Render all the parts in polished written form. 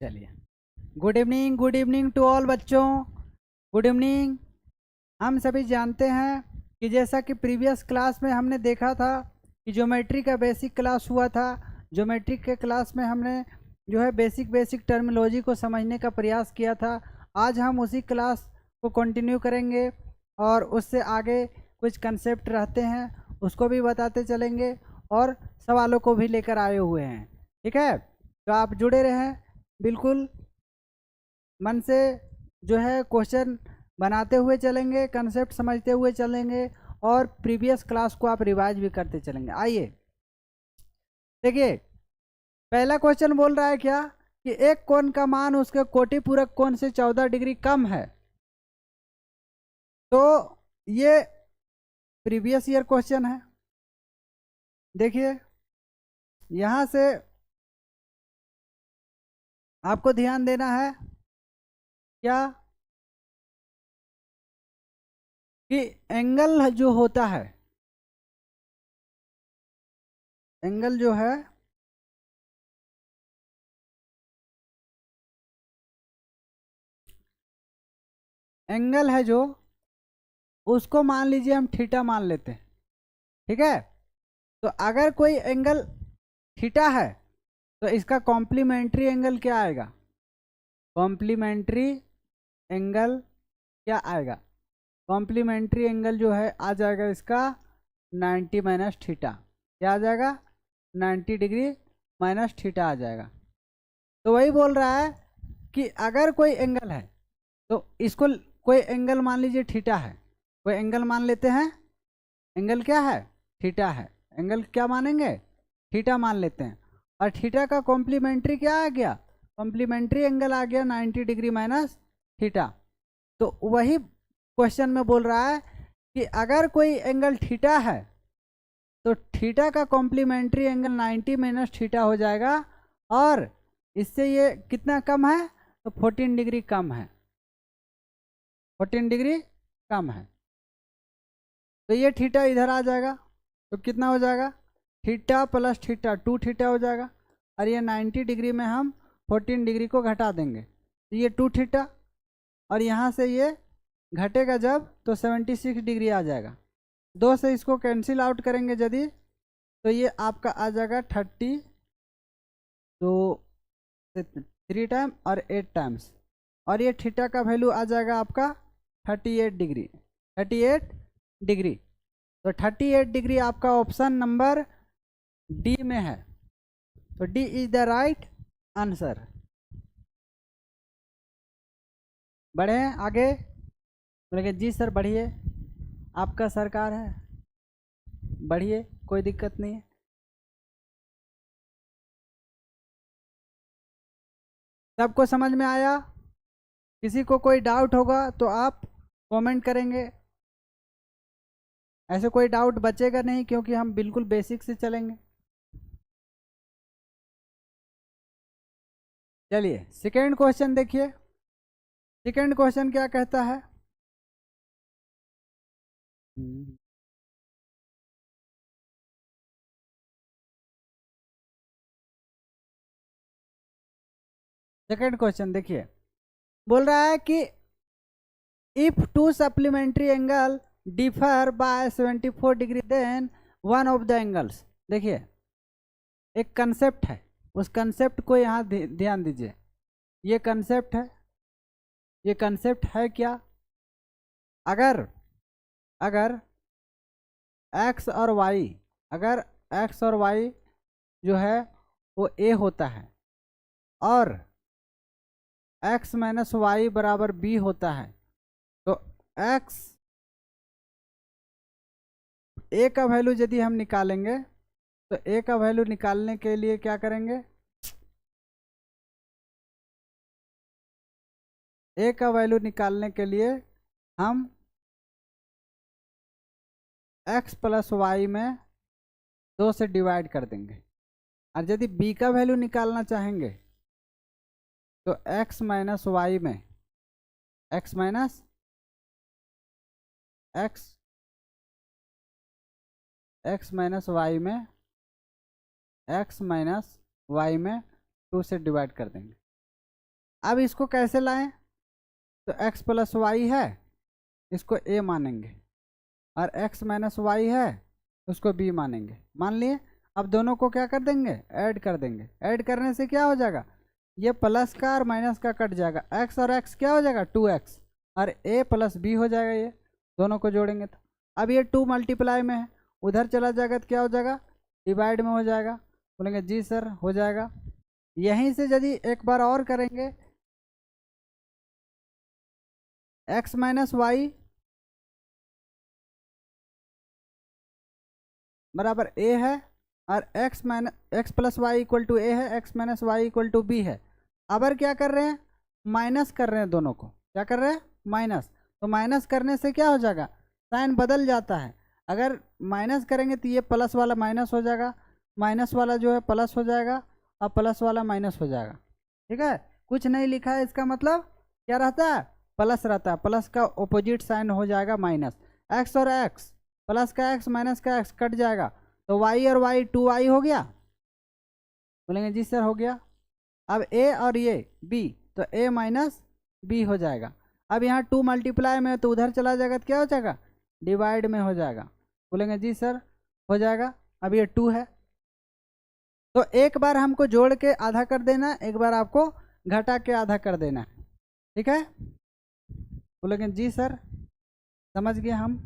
चलिए, good evening to all बच्चों। Good evening. हम सभी जानते हैं कि जैसा कि प्रीवियस क्लास में हमने देखा था कि ज्योमेट्री का बेसिक क्लास हुआ था। ज्योमेट्री के क्लास में हमने जो है बेसिक टर्मिनोलॉजी को समझने का प्रयास किया था। आज हम उसी क्लास को कंटिन्यू करेंगे और उससे आगे कुछ कंसेप्ट रहते हैं उसको भी बताते चलेंगे और सवालों को भी लेकर आए हुए हैं। ठीक है, तो आप जुड़े रहें बिल्कुल मन से, जो है क्वेश्चन बनाते हुए चलेंगे, कंसेप्ट समझते हुए चलेंगे और प्रीवियस क्लास को आप रिवाइज भी करते चलेंगे। आइए देखिए, पहला क्वेश्चन बोल रहा है क्या कि एक कोण का मान उसके कोटि पूरक कोण से 14 डिग्री कम है। तो ये प्रीवियस ईयर क्वेश्चन है। देखिए, यहां से आपको ध्यान देना है क्या कि एंगल जो होता है, एंगल जो है एंगल है जो, उसको मान लीजिए हम थीटा मान लेते हैं। ठीक है, तो अगर कोई एंगल थीटा है तो इसका कॉम्प्लीमेंट्री एंगल क्या आएगा? कॉम्प्लीमेंट्री एंगल क्या आएगा? कॉम्प्लीमेंट्री एंगल जो है आ जाएगा इसका 90 माइनस थीटा। क्या आ जाएगा? 90 डिग्री माइनस थीटा आ जाएगा। तो वही बोल रहा है कि अगर कोई एंगल है तो इसको, कोई एंगल मान लीजिए थीटा है, कोई एंगल मान लेते हैं। एंगल क्या है? थीटा है। एंगल क्या मानेंगे? थीटा मान लेते हैं। और थीटा का कॉम्प्लीमेंट्री क्या आ गया? कॉम्प्लीमेंट्री एंगल आ गया 90 डिग्री माइनस थीटा। तो वही क्वेश्चन में बोल रहा है कि अगर कोई एंगल थीटा है तो थीटा का कॉम्प्लीमेंट्री एंगल 90 माइनस थीटा हो जाएगा और इससे ये कितना कम है? तो 14 डिग्री कम है। 14 डिग्री कम है। तो ये थीटा इधर आ जाएगा तो कितना हो जाएगा? थीटा प्लस थीटा 2 थीटा हो जाएगा। और ये 90 डिग्री में हम 14 डिग्री को घटा देंगे तो ये 2 थीटा, और यहाँ से ये घटेगा जब तो 76 डिग्री आ जाएगा। 2 से इसको कैंसिल आउट करेंगे यदि तो ये आपका आ जाएगा 30, तो 3 टाइम और 8 टाइम्स, और ये थीटा का वैल्यू आ जाएगा आपका 38 डिग्री। 38 डिग्री, तो 38 डिग्री आपका ऑप्शन नंबर डी में है। तो D is the right answer. बढ़े आगे? बोलेंगे जी सर बढ़िए, आपका सरकार है, बढ़िए, कोई दिक्कत नहीं है। सबको समझ में आया? किसी को कोई डाउट होगा तो आप कमेंट करेंगे। ऐसे कोई डाउट बचेगा नहीं क्योंकि हम बिल्कुल बेसिक से चलेंगे। चलिए सेकेंड क्वेश्चन देखिए। सेकेंड क्वेश्चन क्या कहता है? सेकेंड क्वेश्चन देखिए, बोल रहा है कि if two supplementary angle differ by 74 degree then one of the angles. देखिए, एक कंसेप्ट है, उस कंसेप्ट को यहाँ ध्यान दीजिए। ये कंसेप्ट है, ये कंसेप्ट है क्या? अगर अगर x और y, अगर x और y जो है वो a होता है और x माइनस वाई बराबर b होता है, तो x a का वैल्यू यदि हम निकालेंगे तो a का वैल्यू निकालने के लिए क्या करेंगे? a का वैल्यू निकालने के लिए हम x प्लस वाई में 2 से डिवाइड कर देंगे। और यदि b का वैल्यू निकालना चाहेंगे तो x माइनस वाई में, x minus x x minus y में, x माइनस वाई में 2 से डिवाइड कर देंगे। अब इसको कैसे लाएं? तो x प्लस वाई है, इसको a मानेंगे, और x माइनस वाई है उसको b मानेंगे। मान लिए। अब दोनों को क्या कर देंगे? ऐड कर देंगे। ऐड करने से क्या हो जाएगा? ये प्लस का और माइनस का कट जाएगा, x और x क्या हो जाएगा? 2x, और a प्लस b हो जाएगा। ये दोनों को जोड़ेंगे तो अब ये 2 मल्टीप्लाई में है, उधर चला जाएगा तो क्या हो जाएगा? डिवाइड में हो जाएगा। बोलेंगे जी सर हो जाएगा। यहीं से यदि एक बार और करेंगे, x माइनस वाई बराबर a है, और x plus y equal to a है, x minus y equal to b है। अब क्या कर रहे हैं? माइनस कर रहे हैं, दोनों को क्या कर रहे हैं? माइनस। तो माइनस करने से क्या हो जाएगा? साइन बदल जाता है। अगर माइनस करेंगे तो ये प्लस वाला माइनस हो जाएगा, माइनस वाला जो है प्लस हो जाएगा, और प्लस वाला माइनस हो जाएगा। ठीक है, कुछ नहीं लिखा है, इसका मतलब क्या रहता है? प्लस रहता है। प्लस का ऑपोजिट साइन हो जाएगा माइनस। एक्स और एक्स, प्लस का एक्स माइनस का एक्स कट जाएगा, तो वाई और वाई 2y हो गया। बोलेंगे जी सर हो गया। अब a और ये b, तो a माइनस b हो जाएगा। अब यहाँ 2 मल्टीप्लाई में तो उधर चला जाएगा तो क्या हो जाएगा? डिवाइड में हो जाएगा। बोलेंगे जी सर हो जाएगा। अब ये 2 है, तो एक बार हमको जोड़ के आधा कर देना, एक बार आपको घटा के आधा कर देना है। ठीक है, बोलेंगे जी सर समझ गए हम,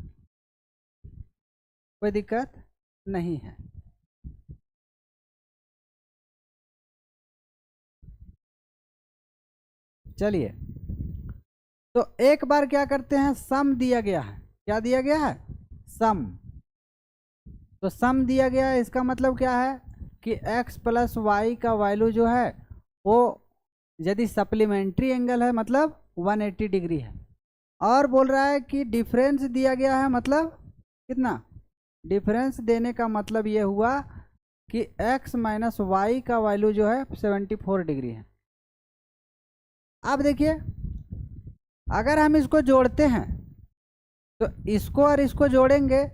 कोई दिक्कत नहीं है। चलिए, तो एक बार क्या करते हैं? सम दिया गया है। क्या दिया गया है? सम। तो सम दिया गया है, इसका मतलब क्या है कि x प्लस वाई का वैल्यू जो है वो यदि सप्लीमेंट्री एंगल है मतलब 180 डिग्री है। और बोल रहा है कि डिफरेंस दिया गया है, मतलब कितना? डिफरेंस देने का मतलब ये हुआ कि x माइनस वाई का वैल्यू जो है 74 डिग्री है। अब देखिए, अगर हम इसको जोड़ते हैं तो इसको और इसको जोड़ेंगे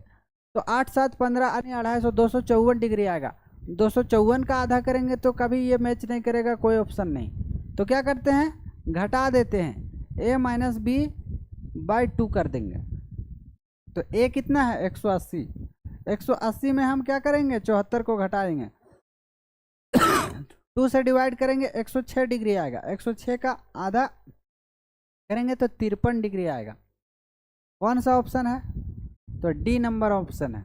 तो 8 7 15 यानी 250, 254 डिग्री आएगा। 254 का आधा करेंगे तो कभी ये मैच नहीं करेगा, कोई ऑप्शन नहीं। तो क्या करते हैं? घटा देते हैं, a माइनस बी बाई 2 कर देंगे। तो a कितना है? 180। 180 में हम क्या करेंगे? 74 को घटा देंगे, 2 से डिवाइड करेंगे, 106 डिग्री आएगा। 106 का आधा करेंगे तो 53 डिग्री आएगा। कौन सा ऑप्शन है? तो डी नंबर ऑप्शन है।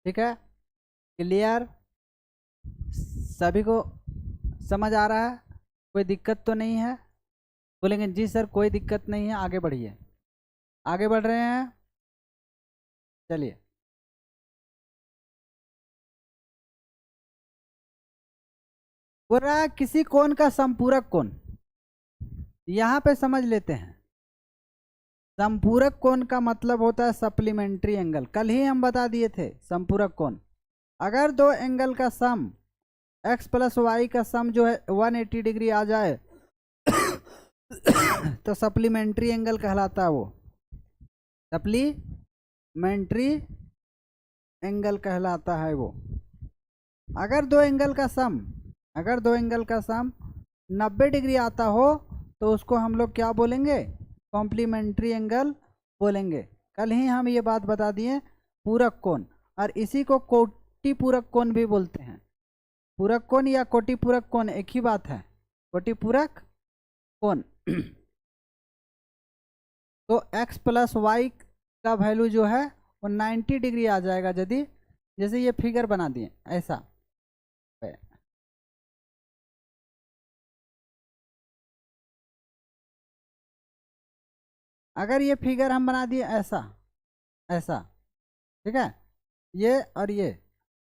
ठीक है, क्लियर? सभी को समझ आ रहा है? कोई दिक्कत तो नहीं है? बोलेंगे जी सर कोई दिक्कत नहीं है, आगे बढ़िए। आगे बढ़ रहे हैं, चलिए। बोल रहा है किसी कोण का संपूरक कोण, यहां पे समझ लेते हैं। संपूरक कोण का मतलब होता है सप्लीमेंट्री एंगल। कल ही हम बता दिए थे संपूरक कोण। अगर दो एंगल का सम x प्लस वाई का सम जो है 180 डिग्री आ जाए तो सप्लीमेंट्री एंगल कहलाता है। वो सप्लीमेंट्री एंगल कहलाता है वो। अगर दो एंगल का सम 90 डिग्री आता हो तो उसको हम लोग क्या बोलेंगे? कॉम्प्लीमेंट्री एंगल बोलेंगे। कल ही हम ये बात बता दिए, पूरक कोण, और इसी को कोटि पूरक कोण भी बोलते हैं। पूरक कोण या कोटि पूरक कोण एक ही बात है, कोटि पूरक कोण। तो x प्लस वाई का वैल्यू जो है वो 90 डिग्री आ जाएगा यदि, जैसे ये फिगर बना दिए ऐसा, अगर ये फिगर हम बना दिए ऐसा ऐसा, ठीक है, ये और ये,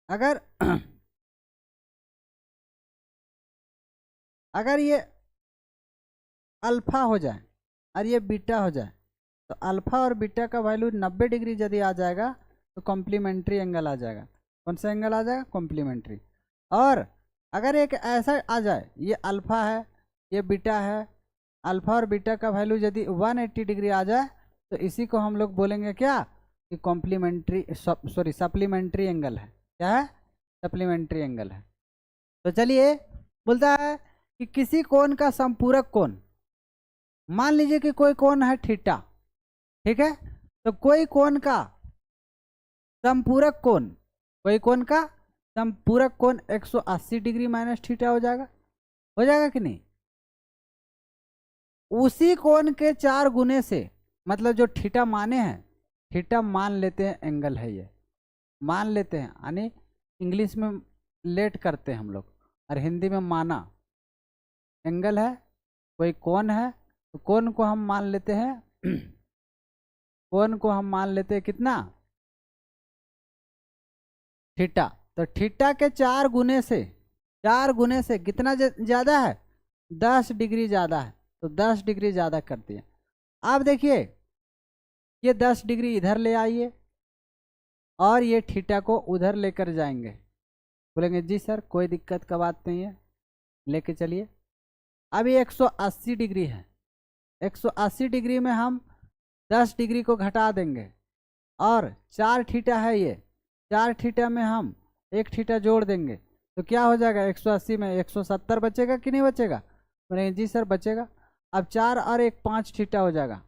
अगर अगर ये अल्फा हो जाए और ये बीटा हो जाए, तो अल्फा और बीटा का वैल्यू 90 डिग्री यदि आ जाएगा तो कॉम्प्लीमेंट्री एंगल आ जाएगा। कौन सा एंगल आ जाएगा? कॉम्प्लीमेंट्री। और अगर एक ऐसा आ जाए, ये अल्फा है ये बीटा है, अल्फा और बीटा का वैल्यू यदि 180 डिग्री आ जाए तो इसी को हम लोग बोलेंगे क्या? कि कॉम्प्लीमेंट्री सप्लीमेंट्री एंगल है। क्या है? सप्लीमेंट्री एंगल है। तो चलिए बोलता है कि किसी कोण का संपूरक कोण, मान लीजिए कि कोई कोण है थीटा, ठीक है, तो कोई कोण का संपूरक कोण, कोई कोण का संपूरक कोण 180 डिग्री माइनस थीटा हो जाएगा कि नहीं। उसी कोण के 4 गुने से, मतलब जो थीटा माने हैं, थीटा मान लेते हैं एंगल है, ये मान लेते हैं, यानी इंग्लिश में लेट करते हैं हम लोग और हिंदी में माना। एंगल है, कोई कोण है, तो कोण को हम मान लेते हैं कोण को हम मान लेते हैं कितना, थीटा। तो थीटा के 4 गुने से, 4 गुने से कितना ज़्यादा है, 10 डिग्री ज़्यादा है, तो 10 डिग्री ज़्यादा करती है। आप देखिए ये 10 डिग्री इधर ले आइए और ये थीटा को उधर लेकर जाएंगे, बोलेंगे जी सर कोई दिक्कत का बात नहीं है, लेके चलिए। अभी 180 डिग्री है, 180 डिग्री में हम 10 डिग्री को घटा देंगे और 4 थीटा है, ये 4 थीटा में हम 1 थीटा जोड़ देंगे, तो क्या हो जाएगा, 180 में 170 बचेगा कि नहीं बचेगा, बोलेंगे जी सर बचेगा। अब 4 और 1 5 थीटा हो जाएगा,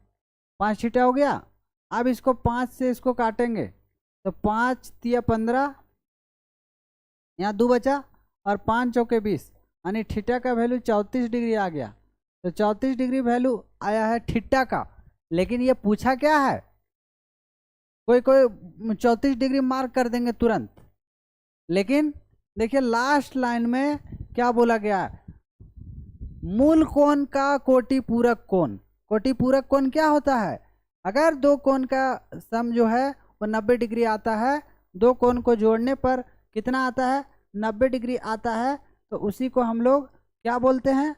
5 थीटा हो गया। अब इसको 5 से इसको काटेंगे, तो 5 तिया 15, यहाँ 2 बचा और 5 चौके 20, यानी थीटा का वैल्यू 34 डिग्री आ गया। तो 34 डिग्री वैल्यू आया है थीटा का, लेकिन ये पूछा क्या है, कोई 34 डिग्री मार्क कर देंगे तुरंत, लेकिन देखिए लास्ट लाइन में क्या बोला गया है, मूल कोण का कोटि पूरक कोण। कोटि पूरक कोण क्या होता है, अगर दो कोण का सम जो है वो 90 डिग्री आता है, दो कोण को जोड़ने पर कितना आता है, 90 डिग्री आता है, तो उसी को हम लोग क्या बोलते हैं,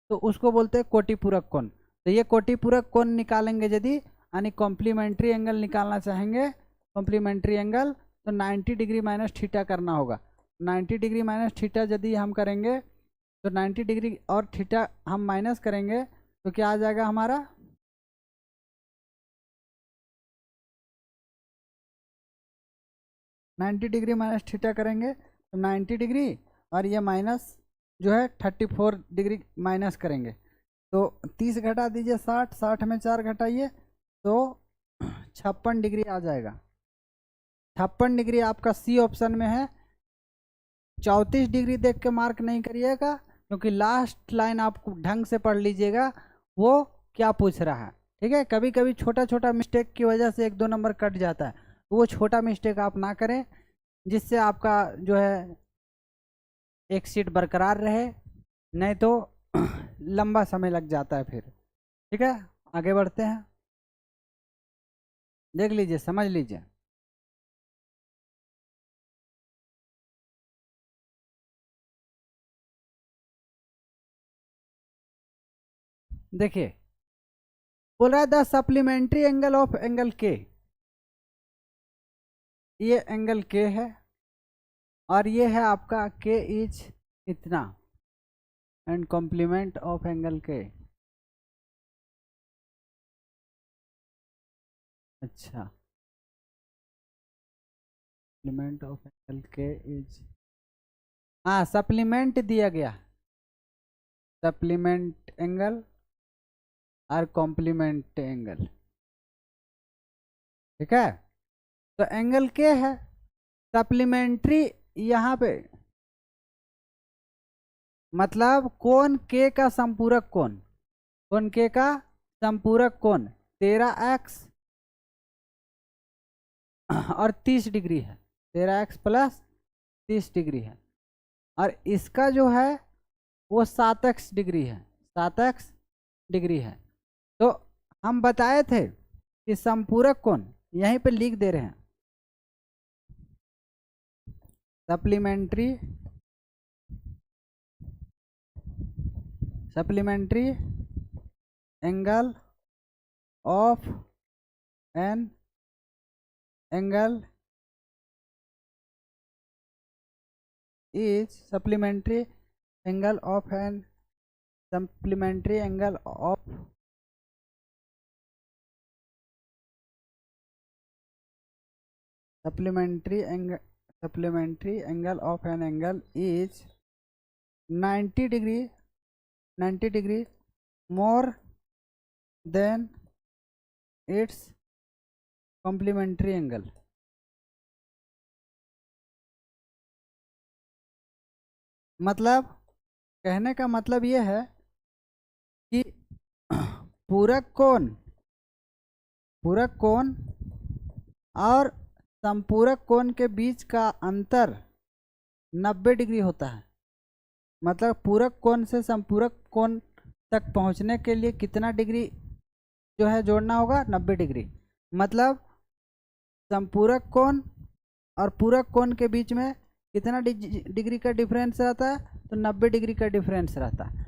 तो उसको बोलते हैं कोटि पूरक कोण। तो ये कोटि पूरक कोण निकालेंगे यदि, यानी कॉम्प्लीमेंट्री एंगल निकालना चाहेंगे, कॉम्प्लीमेंट्री एंगल, तो 90 डिग्री माइनस थीटा करना होगा। 90 डिग्री माइनस थीटा यदि हम करेंगे, तो 90 डिग्री और थीटा हम माइनस करेंगे, तो क्या आ जाएगा हमारा, नाइन्टी डिग्री माइनस थीटा करेंगे तो 90 डिग्री, और ये माइनस जो है 34 डिग्री माइनस करेंगे, तो 30 घटा दीजिए 60, 60 में 4 घटाइए तो 56 डिग्री आ जाएगा। 56 डिग्री आपका सी ऑप्शन में है। 34 डिग्री देख के मार्क नहीं करिएगा, क्योंकि लास्ट लाइन आप ढंग से पढ़ लीजिएगा वो क्या पूछ रहा है, ठीक है। कभी कभी छोटा छोटा मिस्टेक की वजह से 1-2 नंबर कट जाता है, तो वो छोटा मिस्टेक आप ना करें, जिससे आपका जो है एक सीट बरकरार रहे, नहीं तो लंबा समय लग जाता है फिर, ठीक है। आगे बढ़ते हैं, देख लीजिए समझ लीजिए। देखिए बोल रहा है the supplementary angle of angle के, ये एंगल के है और ये है आपका के इज इतना, एंड कॉम्प्लीमेंट ऑफ एंगल के, अच्छा सप्लीमेंट ऑफ एंगल के इज, हाँ सप्लीमेंट दिया गया, सप्लीमेंट एंगल और कॉम्प्लीमेंट एंगल, ठीक है। तो एंगल के है, सप्लीमेंट्री यहाँ पे मतलब कोण के का संपूरक कोण, कोण के का संपूरक कोण 13x और 30 डिग्री है, 13x प्लस 30 डिग्री है, और इसका जो है वो 7x डिग्री है, 7x डिग्री है। तो हम बताए थे कि संपूरक कोण यहीं पे लिख दे रहे हैं, supplementary angle of an angle is supplementary angle of an supplementary angle of supplementary angle of an angle is 90 degree, 90 degree more than its complementary angle. मतलब कहने का मतलब ये है कि पूरक कोण, पूरक कोण और संपूरक कोण के बीच का अंतर 90 डिग्री होता है। मतलब पूरक कोण से संपूरक कोण तक पहुंचने के लिए कितना डिग्री जो है जोड़ना होगा? 90 डिग्री। मतलब संपूरक कोण और पूरक कोण के बीच में कितना डिग्री का डिफरेंस रहता है? तो 90 डिग्री का डिफरेंस रहता है।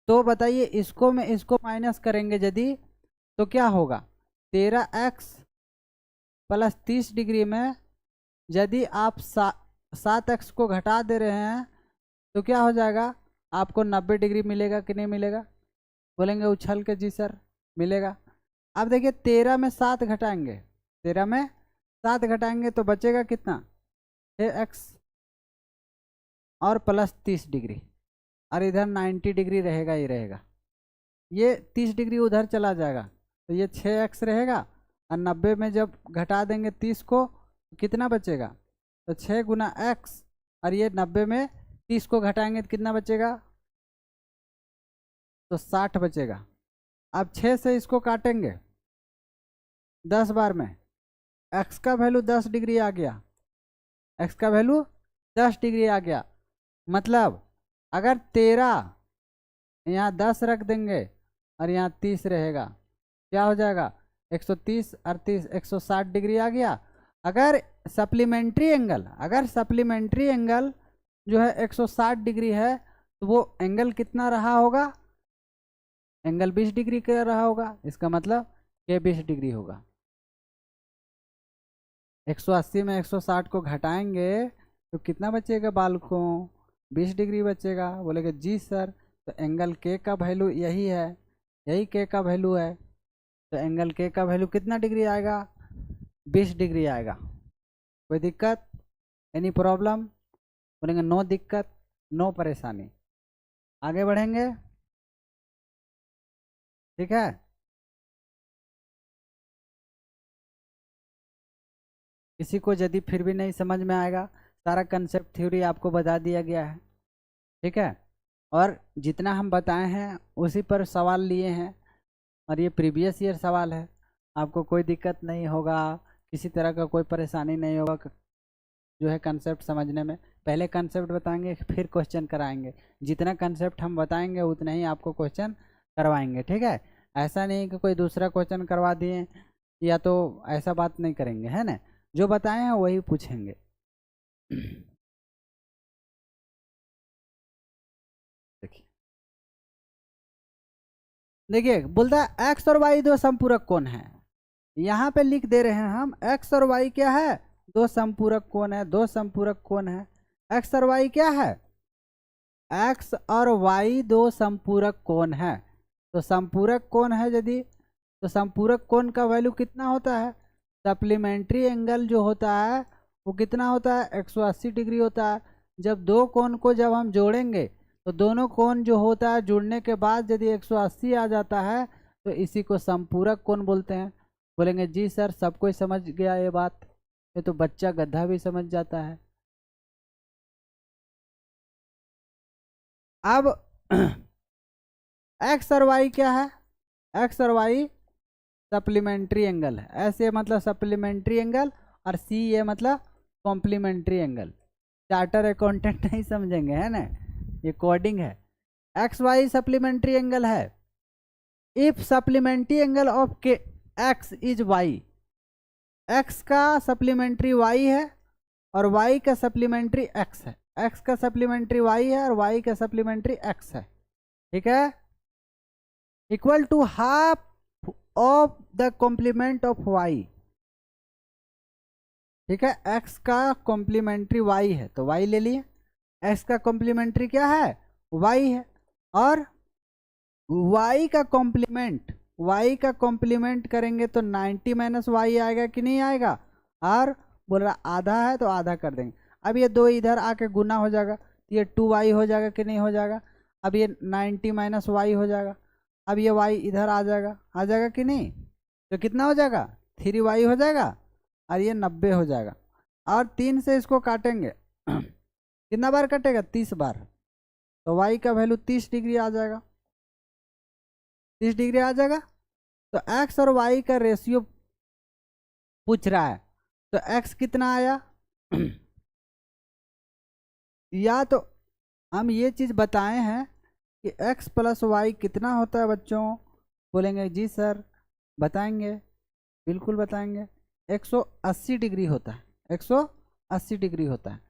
तो बताइए इसको में इसको माइनस करेंगे यदि, तो क्या होगा? 13x प्लस 30 डिग्री में यदि आप 7x को घटा दे रहे हैं तो क्या हो जाएगा? आपको 90 डिग्री मिलेगा कि नहीं मिलेगा? बोलेंगे उछल के जी सर मिलेगा। अब देखिए 13 में 7 घटाएंगे, 13 में 7 घटाएंगे तो बचेगा कितना? 6x और प्लस 30 डिग्री, और इधर 90 डिग्री रहेगा ही रहेगा। ये 30 डिग्री उधर चला जाएगा तो ये 6x रहेगा, और 90 में जब घटा देंगे 30 को तो कितना बचेगा? तो 6 गुना x, और ये 90 में 30 को घटाएंगे तो कितना बचेगा? तो 60 बचेगा। अब 6 से इसको काटेंगे 10 बार में, x का वैल्यू 10 डिग्री आ गया, x का वैल्यू 10 डिग्री आ गया। मतलब अगर 13 यहाँ 10 रख देंगे और यहाँ 30 रहेगा, क्या हो जाएगा? 130 और 30 160 डिग्री आ गया। अगर सप्लीमेंट्री एंगल, अगर सप्लीमेंट्री एंगल जो है 160 डिग्री है तो वो एंगल कितना रहा होगा? एंगल 20 डिग्री का रहा होगा। इसका मतलब ये 20 डिग्री होगा। 180 में 160 को घटाएंगे तो कितना बचेगा बालकों? 20 डिग्री बचेगा। बोलेगा जी सर, तो एंगल के का वैल्यू यही है, यही के का वैल्यू है, तो एंगल के का वैल्यू कितना डिग्री आएगा? 20 डिग्री आएगा। कोई दिक्कत? Any problem? बोलेंगे नो दिक्कत, नो परेशानी। आगे बढ़ेंगे, ठीक है। किसी को यदि फिर भी नहीं समझ में आएगा, सारा कंसेप्ट थ्योरी आपको बता दिया गया है, ठीक है। और जितना हम बताए हैं उसी पर सवाल लिए हैं, और ये प्रीवियस ईयर सवाल है। आपको कोई दिक्कत नहीं होगा, किसी तरह का कोई परेशानी नहीं होगा जो है कंसेप्ट समझने में। पहले कंसेप्ट बताएंगे फिर क्वेश्चन कराएंगे, जितना कंसेप्ट हम बताएंगे उतना ही आपको क्वेश्चन करवाएंगे, ठीक है। ऐसा नहीं कि कोई दूसरा क्वेश्चन करवा दिए या तो ऐसा बात नहीं करेंगे, है ना। जो बताए हैं वही पूछेंगे। देखिए बोलता है एक्स और वाई दो संपूरक कोण है। यहाँ पे लिख दे रहे हैं हम एक्स और वाई क्या है? दो संपूरक कोण है, दो संपूरक कोण है। एक्स और वाई क्या है? एक्स और वाई दो संपूरक कोण है। तो संपूरक कोण है यदि, तो संपूरक कोण का वैल्यू कितना होता है? सप्लीमेंट्री एंगल जो होता है वो कितना होता है? 180 डिग्री होता है। जब दो कोण को जब हम जोड़ेंगे तो दोनों कोण जो होता है जुड़ने के बाद यदि 180 आ जाता है तो इसी को संपूरक कोण बोलते हैं। बोलेंगे जी सर सब कोई समझ गया ये बात, ये तो बच्चा गधा भी समझ जाता है। अब एक्स और वाई क्या है? एक्स और वाई सप्लीमेंट्री एंगल है। ऐसे मतलब सप्लीमेंट्री एंगल, और सी ये मतलब कॉम्प्लीमेंट्री एंगल। चार्टर अकाउंटेंट नहीं समझेंगे, है ना, ये कोडिंग है। एक्स वाई सप्लीमेंट्री एंगल है। इफ सप्लीमेंट्री एंगल ऑफ के एक्स इज वाई, एक्स का सप्लीमेंट्री वाई है और वाई का सप्लीमेंट्री एक्स है। एक्स का सप्लीमेंट्री वाई है और वाई का सप्लीमेंट्री एक्स है, ठीक है। Equal to half of the complement of Y, ठीक है। एक्स का कॉम्प्लीमेंट्री वाई है तो वाई ले लिए, एक्स का कॉम्प्लीमेंट्री क्या है? वाई है, और वाई का कॉम्प्लीमेंट, वाई का कॉम्प्लीमेंट करेंगे तो 90 माइनस वाई आएगा कि नहीं आएगा? और बोल रहा आधा है तो आधा कर देंगे। अब ये दो इधर आके गुना हो जाएगा तो ये 2y हो जाएगा कि नहीं हो जाएगा। अब ये 90 माइनस वाई हो जाएगा। अब ये y इधर आ जाएगा कि नहीं। तो कितना हो जाएगा 3y हो जाएगा और ये 90 हो जाएगा। और 3 से इसको काटेंगे कितना बार कटेगा 30 बार। तो y का वैल्यू 30 डिग्री आ जाएगा, 30 डिग्री आ जाएगा। तो x और y का रेशियो पूछ रहा है, तो x कितना आया या तो हम ये चीज़ बताए हैं कि x प्लस वाई कितना होता है बच्चों। बोलेंगे जी सर बताएंगे, बिल्कुल बताएंगे। 180 डिग्री होता है, 180 डिग्री होता है।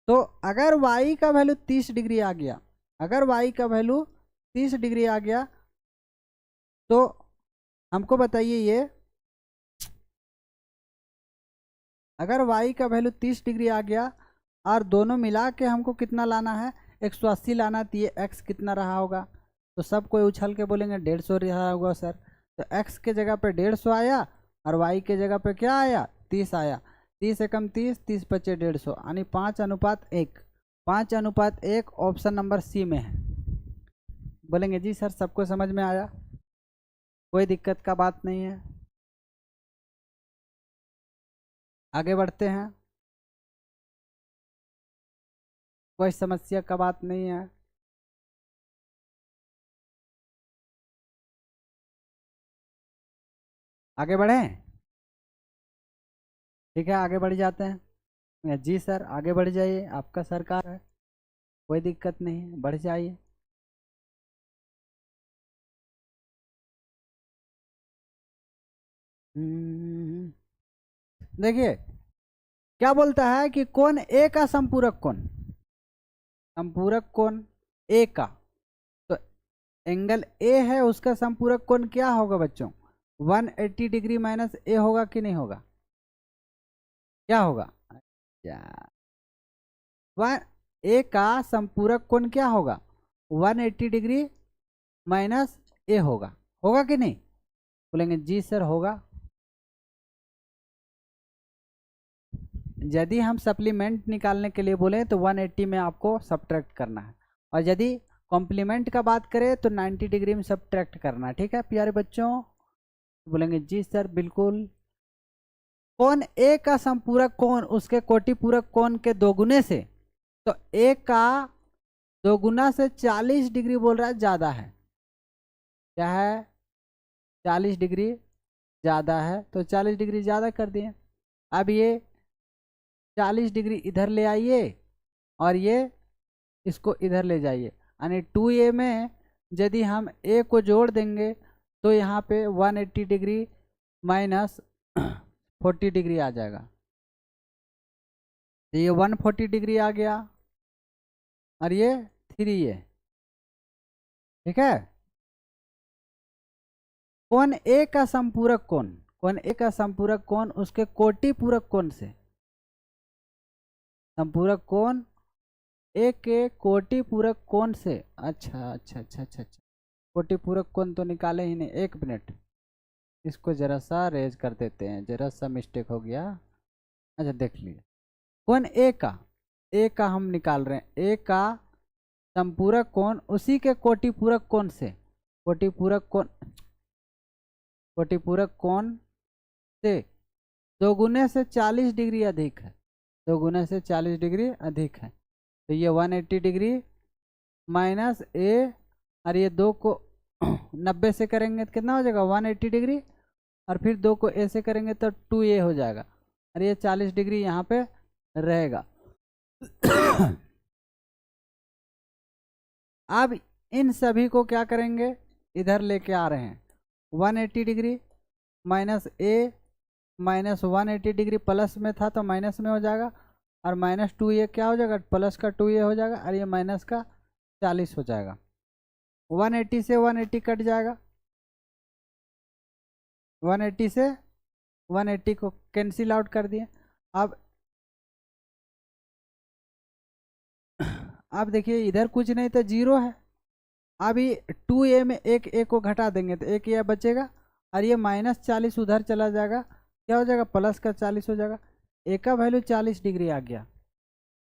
तो अगर y का वैल्यू 30 डिग्री आ गया, अगर y का वैल्यू 30 डिग्री आ गया तो हमको बताइए ये, अगर y का वैल्यू 30 डिग्री आ गया और दोनों मिला के हमको कितना लाना है 180 लाना, तो ये x कितना रहा होगा। तो सब कोई उछल के बोलेंगे 150 रहा होगा सर। तो x के जगह पे 150 आया और y के जगह पे क्या आया 30 आया। 30 एकम 30, 30 × 5 150 यानी 5:1। 5:1 ऑप्शन नंबर सी में है। बोलेंगे जी सर सबको समझ में आया, कोई दिक्कत का बात नहीं है। आगे बढ़ते हैं, कोई समस्या का बात नहीं है। आगे बढ़ें, ठीक है आगे बढ़ जाते हैं। जी सर आगे बढ़ जाइए, आपका सरकार है, कोई दिक्कत नहीं, बढ़ जाइए। देखिए क्या बोलता है कि कोण ए का संपूरक कोण, संपूरक कोण ए का, तो एंगल ए है उसका संपूरक कोण क्या होगा बच्चों 180 डिग्री माइनस ए होगा कि नहीं होगा, क्या होगा। वन ए का संपूरक कोण क्या होगा 180 डिग्री माइनस ए होगा कि नहीं। बोलेंगे जी सर होगा। यदि हम सप्लीमेंट निकालने के लिए बोले तो 180 में आपको सब्ट्रैक्ट करना है, और यदि कॉम्प्लीमेंट का बात करें तो 90 डिग्री में सब्ट्रैक्ट करना है। ठीक है प्यारे बच्चों, बोलेंगे जी सर बिल्कुल। कोण ए का संपूरक कोण उसके कोटि पूरक कोण के दोगुने से, तो ए का दोगुना से 40 डिग्री बोल रहा है ज़्यादा है, क्या है 40 डिग्री ज़्यादा है, तो 40 डिग्री ज़्यादा कर दिए। अब ये 40 डिग्री इधर ले आइए और ये इसको इधर ले जाइए, यानी 2a में यदि हम a को जोड़ देंगे तो यहाँ पे 180 डिग्री माइनस 40 डिग्री आ जाएगा, तो ये 140 डिग्री आ गया और ये 3a। ठीक है, कोण ए का संपूरक कोण, कोण ए का संपूरक कोण उसके कोटि पूरक कोण से, संपूरक कोण ए के कोटि पूरक कोण से। अच्छा, कोटि पूरक कोण तो निकाले ही नहीं, एक मिनट इसको जरा सा रेज कर देते हैं, जरा सा मिस्टेक हो गया। अच्छा देख लिए, कोण ए का हम निकाल रहे हैं, ए का संपूरक कोण उसी के कोटि पूरक कोण से, कोटि पूरक कोण से दोगुने से 40 डिग्री अधिक है, दोगुने से 40 डिग्री अधिक है। तो ये 180 डिग्री माइनस ए, और ये 2 को 90 से करेंगे तो कितना हो जाएगा 180 डिग्री, और फिर 2 को ए से करेंगे तो 2a हो जाएगा, और ये 40 डिग्री यहाँ पे रहेगा। अब इन सभी को क्या करेंगे इधर लेके आ रहे हैं, 180 डिग्री माइनस ए माइनस 180 डिग्री प्लस में था तो माइनस में हो जाएगा, और माइनस 2a क्या हो जाएगा प्लस का 2a हो जाएगा, और ये माइनस का 40 हो जाएगा। 180 से 180 कट जाएगा, 180 से 180 को कैंसिल आउट कर दिए। अब देखिए इधर कुछ नहीं तो 0 है। अभी 2a में एक a को घटा देंगे तो एक a बचेगा, और ये माइनस 40 उधर चला जाएगा, क्या हो जाएगा प्लस का 40 हो जाएगा। a का वैल्यू 40 डिग्री आ गया,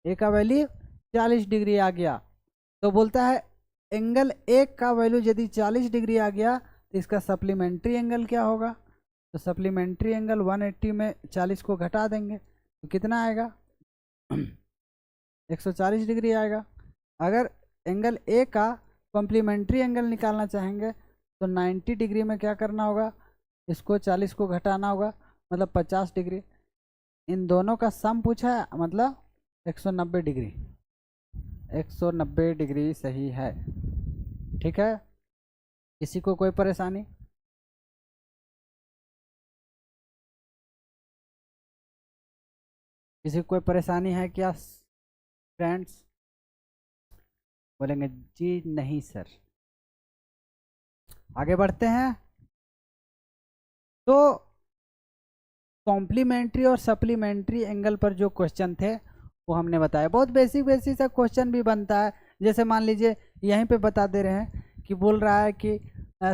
a का वैल्यू 40 डिग्री आ गया, तो बोलता है एंगल एक का वैल्यू यदि 40 डिग्री आ गया तो इसका सप्लीमेंट्री एंगल क्या होगा। तो सप्लीमेंट्री एंगल 180 में 40 को घटा देंगे तो कितना आएगा 140 डिग्री आएगा। अगर एंगल ए का कॉम्प्लीमेंट्री एंगल निकालना चाहेंगे तो 90 डिग्री में क्या करना होगा, इसको 40 को घटाना होगा, मतलब 50 डिग्री। इन दोनों का सम पूछा है, मतलब 190 डिग्री। 190 डिग्री सही है। ठीक है, किसी को कोई परेशानी? किसी को कोई परेशानी है क्या फ्रेंड्स? बोलेंगे जी नहीं सर। आगे बढ़ते हैं। तो कॉम्प्लीमेंट्री और सप्लीमेंट्री एंगल पर जो क्वेश्चन थे वो हमने बताया। बहुत बेसिक बेसिक सा क्वेश्चन भी बनता है। जैसे मान लीजिए यहीं पे बता दे रहे हैं कि बोल रहा है कि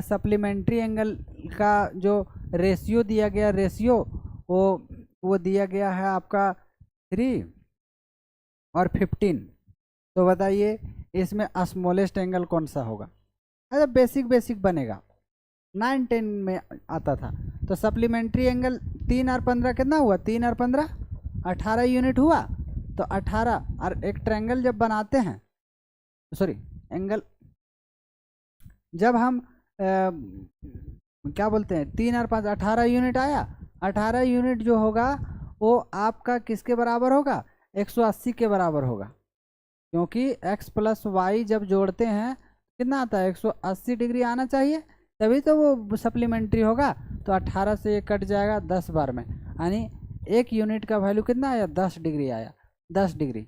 सप्लीमेंट्री एंगल का जो रेशियो दिया गया, रेशियो वो दिया गया है आपका 3 और 15। तो बताइए इसमें स्मॉलेस्ट एंगल कौन सा होगा। अरे बेसिक बेसिक बनेगा, 9-10 में आता था। तो सप्लीमेंट्री एंगल 3 और 15 कितना हुआ, 3 और 15 18 यूनिट हुआ। तो 18 और एक ट्रायंगल जब बनाते हैं, सॉरी एंगल जब हम क्या बोलते हैं 3 और 5 18 यूनिट आया। 18 यूनिट जो होगा वो आपका किसके बराबर होगा, 180 के बराबर होगा, क्योंकि x प्लस वाई जब जोड़ते हैं कितना आता है 180 डिग्री आना चाहिए, तभी तो वो सप्लीमेंट्री होगा। तो 18 से ये कट जाएगा 10 बार में, यानी एक यूनिट का वैल्यू कितना आया 10 डिग्री आया, 10 डिग्री।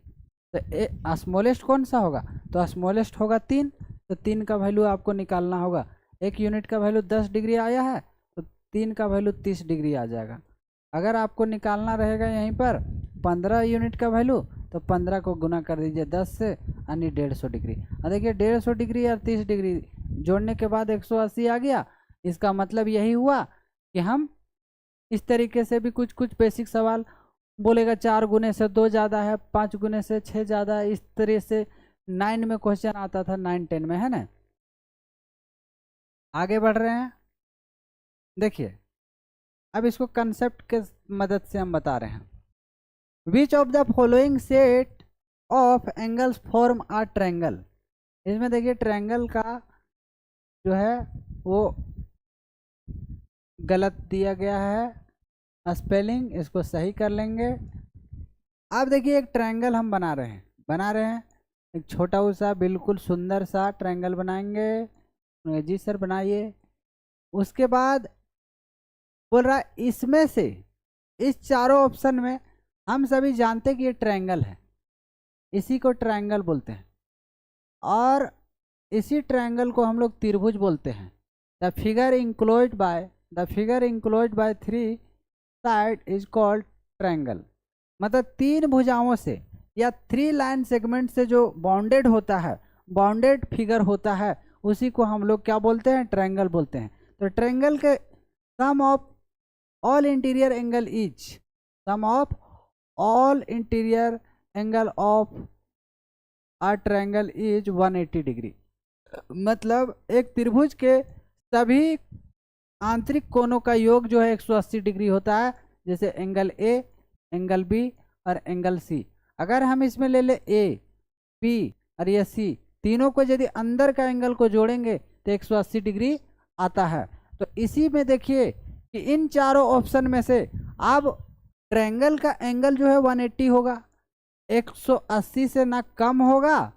तो स्मॉलेस्ट कौन सा होगा, तो स्मॉलेस्ट होगा 3। तो 3 का वैल्यू आपको निकालना होगा। एक यूनिट का वैल्यू 10 डिग्री आया है तो 3 का वैल्यू 30 डिग्री आ जाएगा। अगर आपको निकालना रहेगा यहीं पर 15 यूनिट का वैल्यू, तो 15 को गुना कर दीजिए 10 से, यानी 150 डिग्री। अब देखिए 150 डिग्री और 30 डिग्री जोड़ने के बाद 180 आ गया। इसका मतलब यही हुआ कि हम इस तरीके से भी कुछ कुछ बेसिक सवाल बोलेगा, 4 गुने से 2 ज़्यादा है, 5 गुने से 6 ज़्यादा है, इस तरह से 9 में क्वेश्चन आता था, 9-10 में, है ना। आगे बढ़ रहे हैं। देखिए अब इसको कंसेप्ट के मदद से हम बता रहे हैं। Which of the following set of angles form a triangle. इसमें देखिए ट्रायंगल का जो है वो गलत दिया गया है स्पेलिंग, इसको सही कर लेंगे। अब देखिए एक ट्रायंगल हम बना रहे हैं एक छोटा सा बिल्कुल सुंदर सा ट्रायंगल बनाएंगे। जी सर बनाइए। उसके बाद बोल रहा है इसमें से इस चारों ऑप्शन में हम सभी जानते कि ये ट्रायंगल है, इसी को ट्रायंगल बोलते हैं, और इसी ट्रायंगल को हम लोग त्रिभुज बोलते हैं। The figure enclosed by 3 side is called triangle. मतलब 3 भुजाओं से या 3 लाइन सेगमेंट से जो बाउंडेड होता है, बाउंडेड फिगर होता है, उसी को हम लोग क्या बोलते हैं, ट्रायंगल बोलते हैं। तो ट्रायंगल के sum of all interior angle of a triangle is 180 degree. मतलब एक त्रिभुज के सभी आंतरिक कोणों का योग जो है 180 डिग्री होता है, जैसे एंगल ए, एंगल बी और एंगल सी। अगर हम इसमें ले ले ए, बी और ये सी, तीनों को यदि अंदर का एंगल को जोड़ेंगे तो 180 डिग्री आता है। तो इसी में देखिए कि इन चारों ऑप्शन में से अब ट्रायंगल का एंगल जो है 180 होगा, 180 से ना कम होगा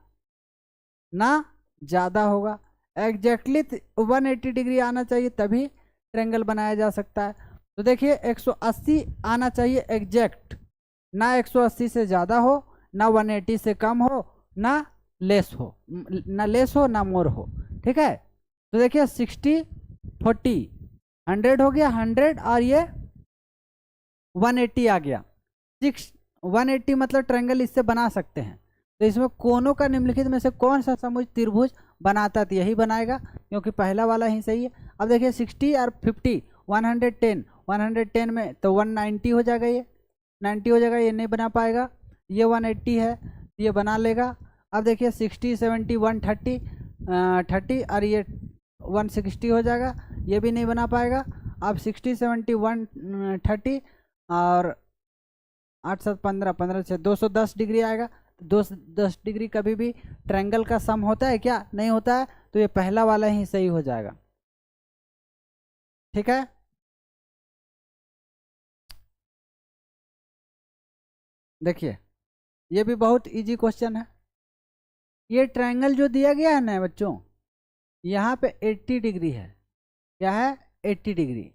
ना ज़्यादा होगा, एग्जैक्टली 180 डिग्री आना चाहिए, तभी ट्रायंगल बनाया जा सकता है। तो देखिए 180 आना चाहिए एग्जैक्ट, ना 180 से ज़्यादा हो, ना 180 से कम हो, ना लेस हो ना मोर हो। ठीक है, तो देखिए 60 40 100 हो गया, 100 और ये 180 आ गया। 180 मतलब ट्रायंगल इससे बना सकते हैं। तो इसमें कोनों का निम्नलिखित में से कौन सा समुच्चय त्रिभुज बनाता है, तो यही बनाएगा, क्योंकि पहला वाला ही सही है। अब देखिए 60 और 50 110 में तो 190 हो जाएगा, ये 90 हो जाएगा, ये नहीं बना पाएगा। ये 180 है, ये बना लेगा। अब देखिए 60 70 130 30 और ये 160 हो जाएगा, ये भी नहीं बना पाएगा। अब 60 70 130 और 8 7 15 15 से 210 डिग्री आएगा। 210 डिग्री कभी भी ट्रायंगल का सम होता है क्या? नहीं होता है, तो ये पहला वाला ही सही हो जाएगा। ठीक है, देखिए ये भी बहुत इजी क्वेश्चन है। ये ट्रायंगल जो दिया गया है ना बच्चों, यहाँ पे 80 डिग्री है। क्या है? 80 डिग्री।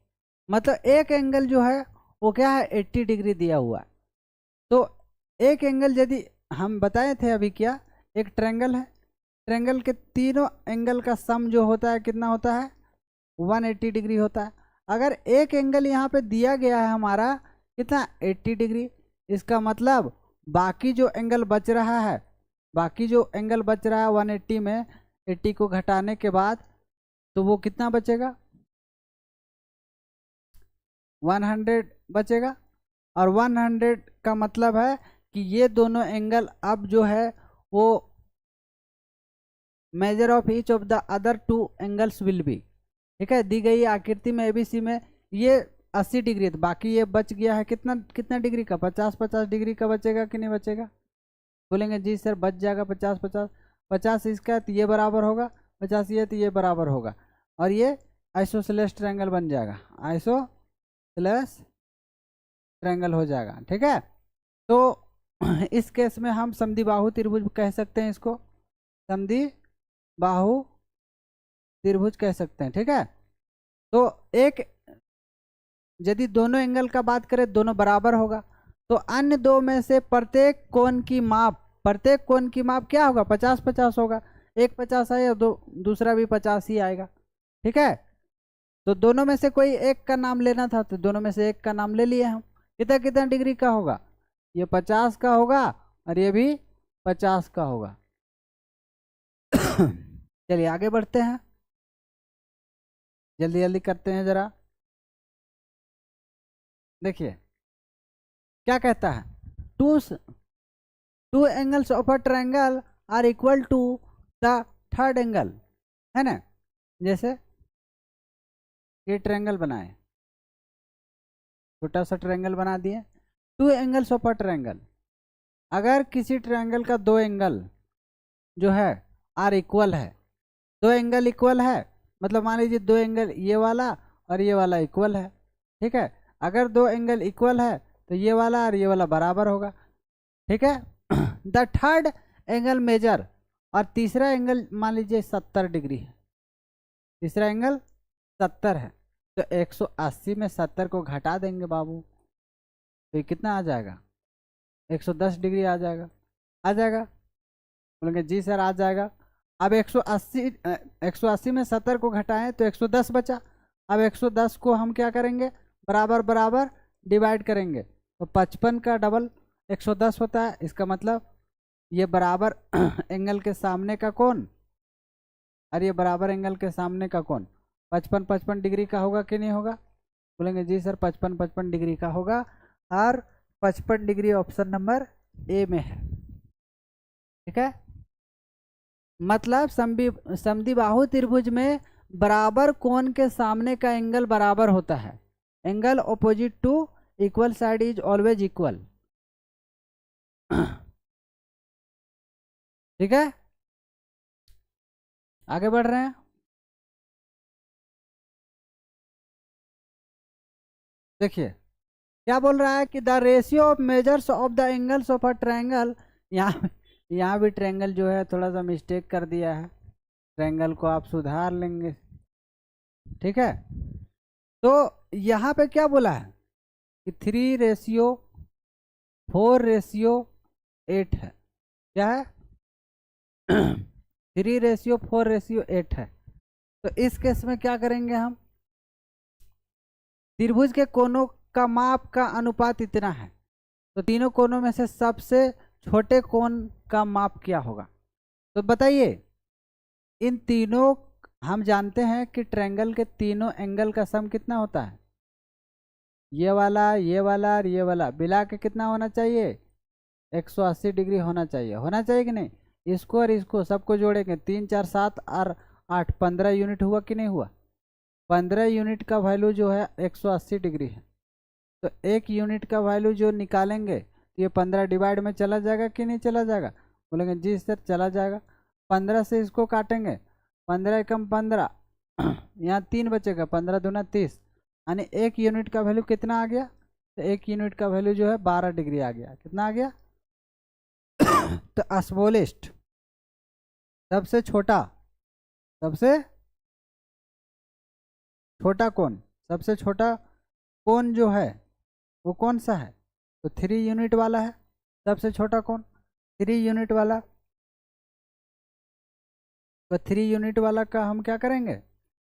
मतलब एक एंगल जो है वो क्या है? 80 डिग्री दिया हुआ है। तो एक एंगल यदि हम बताए थे अभी, क्या एक ट्रायंगल है, ट्रायंगल के तीनों एंगल का सम जो होता है कितना होता है? 180 डिग्री होता है। अगर एक एंगल यहाँ पे दिया गया है हमारा कितना? 80 डिग्री। इसका मतलब बाकी जो एंगल बच रहा है, बाकी जो एंगल बच रहा है 180 में 80 को घटाने के बाद, तो वो कितना बचेगा? 100 बचेगा। और 100 का मतलब है कि ये दोनों एंगल अब जो है वो measure of each of the other two angles will be. ठीक है, दी गई आकृति में एबीसी में ये 80 डिग्री है, तो बाकी ये बच गया है कितना कितना डिग्री का? 50 डिग्री का बचेगा कि नहीं बचेगा? बोलेंगे जी सर बच जाएगा 50 इसका, तो ये बराबर होगा 50 ये, तो ये बराबर होगा, और ये आइसोसेलेस ट्रायंगल बन जाएगा, आइसोसेलेस ट्रायंगल हो जाएगा। ठीक है, तो इस केस में हम समद्विबाहु त्रिभुज कह सकते हैं, इसको समद्विबाहु त्रिभुज कह सकते हैं। ठीक है, तो एक यदि दोनों एंगल का बात करें दोनों बराबर होगा, तो अन्य दो में से प्रत्येक कोण की माप क्या होगा? 50 होगा। एक 50 आया, दूसरा भी 50 ही आएगा। ठीक है, तो दोनों में से कोई एक का नाम लेना था, तो दोनों में से एक का नाम ले लिए हम। कितना कितना डिग्री का होगा? ये 50 का होगा और ये भी 50 का होगा। चलिए आगे बढ़ते हैं, जल्दी जल्दी करते हैं जरा। देखिए क्या कहता है, two angles of a triangle are equal to the third angle, है ना? जैसे ये ट्रायंगल बनाए, छोटा सा ट्रायंगल बना दिए। To angles of a triangle, अगर किसी ट्रायंगल का दो एंगल जो है आर इक्वल है, दो एंगल इक्वल है, मतलब मान लीजिए दो एंगल ये वाला और ये वाला इक्वल है। ठीक है, अगर दो एंगल इक्वल है तो ये वाला और ये वाला बराबर होगा। ठीक है, द थर्ड एंगल मेजर, और तीसरा एंगल मान लीजिए 70 डिग्री है, तीसरा एंगल 70 है, तो 180 में 70 को घटा देंगे बाबू, तो ये कितना आ जाएगा? 110 डिग्री आ जाएगा। आ जाएगा? बोलेंगे जी सर आ जाएगा। अब 180 में 70 को घटाएं तो 110 बचा। अब 110 को हम क्या करेंगे? बराबर बराबर डिवाइड करेंगे, तो 55 का डबल 110 होता है। इसका मतलब ये बराबर एंगल के सामने का कोण और ये बराबर एंगल के सामने का कोण 55 डिग्री का होगा कि नहीं होगा? बोलेंगे जी सर 55 डिग्री का होगा, और 55 डिग्री ऑप्शन नंबर ए में है। ठीक है, मतलब समद्विबाहु त्रिभुज में बराबर कोण के सामने का एंगल बराबर होता है। Angle opposite to equal side is always equal. ठीक है, आगे बढ़ रहे हैं। देखिए क्या बोल रहा है कि the ratio of measures of the angles of a triangle, यहाँ भी ट्रायंगल जो है थोड़ा सा मिस्टेक कर दिया है, ट्रायंगल को आप सुधार लेंगे। ठीक है, तो यहाँ पे क्या बोला है कि 3:4:8 है। क्या है? 3:4:8 है। तो इस केस में क्या करेंगे हम? त्रिभुज के कोनों का माप का अनुपात इतना है, तो तीनों कोनों में से सबसे छोटे कोण का माप क्या होगा? तो बताइए, इन तीनों, हम जानते हैं कि ट्रायंगल के तीनों एंगल का सम कितना होता है? ये वाला और ये वाला मिला के कितना होना चाहिए? 180 डिग्री होना चाहिए, होना चाहिए कि नहीं? इसको और इसको सबको जोड़ेंगे, 3 4 7 और 8, 15 यूनिट हुआ कि नहीं हुआ? 15 यूनिट का वैल्यू जो है 180 डिग्री है। तो 1 यूनिट का वैल्यू जो निकालेंगे तो ये 15 डिवाइड में चला जाएगा कि नहीं चला जाएगा? बोलेंगे जी सर चला जाएगा। 15 से इसको काटेंगे, 15 एकम 15, यहाँ 3 बचेगा, 15 दूना 30, यानी 1 यूनिट का वैल्यू कितना आ गया? तो 1 यूनिट का वैल्यू जो है 12 डिग्री आ गया। कितना आ गया? तो स्मॉलेस्ट, सबसे छोटा, सबसे छोटा कोण, सबसे छोटा कोण जो है वो कौन सा है? तो 3 यूनिट वाला है सबसे छोटा कोण, 3 यूनिट वाला। तो 3 यूनिट वाला का हम क्या करेंगे?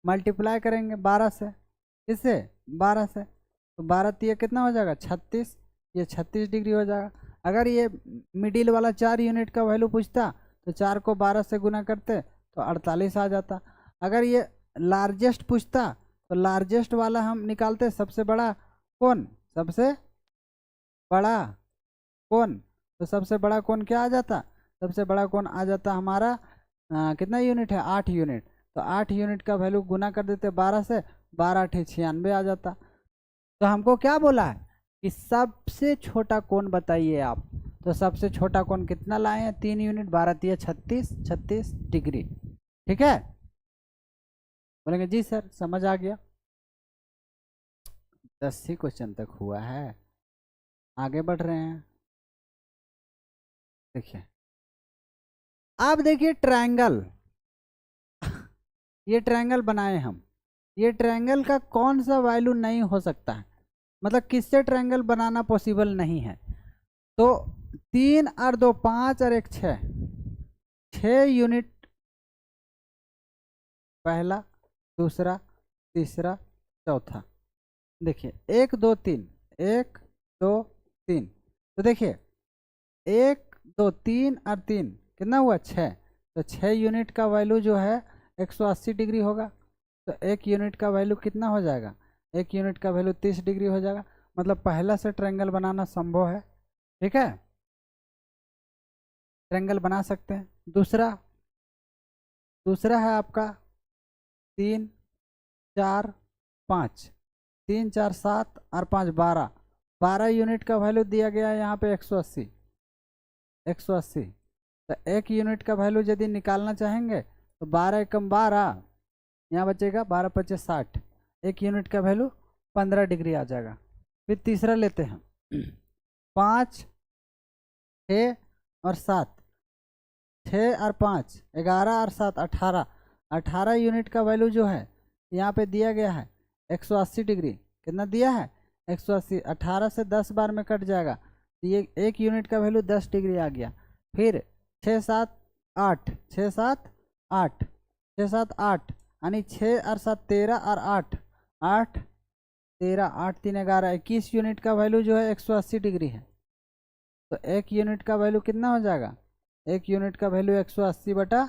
मल्टीप्लाई करेंगे 12 से। किससे? 12 से। तो 12 तिया कितना हो जाएगा? 36, ये 36 डिग्री हो जाएगा। अगर ये मिडिल वाला 4 यूनिट का वैल्यू पूछता तो 4 को 12 से गुना करते तो 48 आ जाता। अगर ये लार्जेस्ट पूछता तो लार्जेस्ट वाला हम निकालते, सबसे बड़ा कौन, सबसे बड़ा कौन, तो सबसे बड़ा कौन क्या आ जाता? सबसे बड़ा कौन आ जाता हमारा कितना यूनिट है? 8 यूनिट। तो 8 यूनिट का वैल्यू गुना कर देते 12 से, 12 8 96 आ जाता। तो हमको क्या बोला है कि सबसे छोटा कोण बताइए आप। तो सबसे छोटा कोण कितना लाए हैं? 3 यूनिट, 12 तिया 36, 36 डिग्री। ठीक है, बोलेंगे जी सर समझ आ गया। 10 ही क्वेश्चन तक हुआ है, आगे बढ़ रहे हैं। देखिए, आप देखिए ट्रायंगल, ये ट्रायंगल बनाए हम, ये ट्रायंगल का कौन सा वैल्यू नहीं हो सकता है? मतलब किससे ट्रायंगल बनाना पॉसिबल नहीं है? तो 3 और 2 5 और 1 6, 6 यूनिट, पहला, दूसरा, तीसरा, चौथा। देखिए 1 2 3, 1 2 3। तो देखिए 1 2 3 और 3 कितना हुआ? 6। तो 6 यूनिट का वैल्यू जो है 180 डिग्री होगा। तो 1 यूनिट का वैल्यू कितना हो जाएगा? 1 यूनिट का वैल्यू 30 डिग्री हो जाएगा। मतलब पहला से ट्रायंगल बनाना संभव है। ठीक है, ट्रायंगल बना सकते हैं। दूसरा, दूसरा है आपका 3 4 5, 3 4 7 और 5 12, 12 यूनिट का वैल्यू दिया गया है यहाँ पे 180, 180। तो 1 यूनिट का वैल्यू यदि निकालना चाहेंगे तो 12 एकम 12, यहाँ बचेगा 12 पच्चीस 60, 1 यूनिट का वैल्यू 15 डिग्री आ जाएगा। फिर तीसरा लेते हैं 5 6 और 7, 6 और 5 11 और 7 18, 18 यूनिट का वैल्यू जो है यहाँ पे दिया गया है 180 डिग्री। कितना दिया है? 180। 18 से 10 बार में कट जाएगा तो ये 1 यूनिट का वैल्यू 10 डिग्री आ गया। फिर 6 7 8, 6 7 8, 6 7 8, यानी 6 और 7 13 और 8 8 13, 8 3 11, 21 यूनिट का वैल्यू जो है 180 डिग्री है। तो 1 यूनिट का वैल्यू कितना हो जाएगा? 1 यूनिट का वैल्यू 180 बटा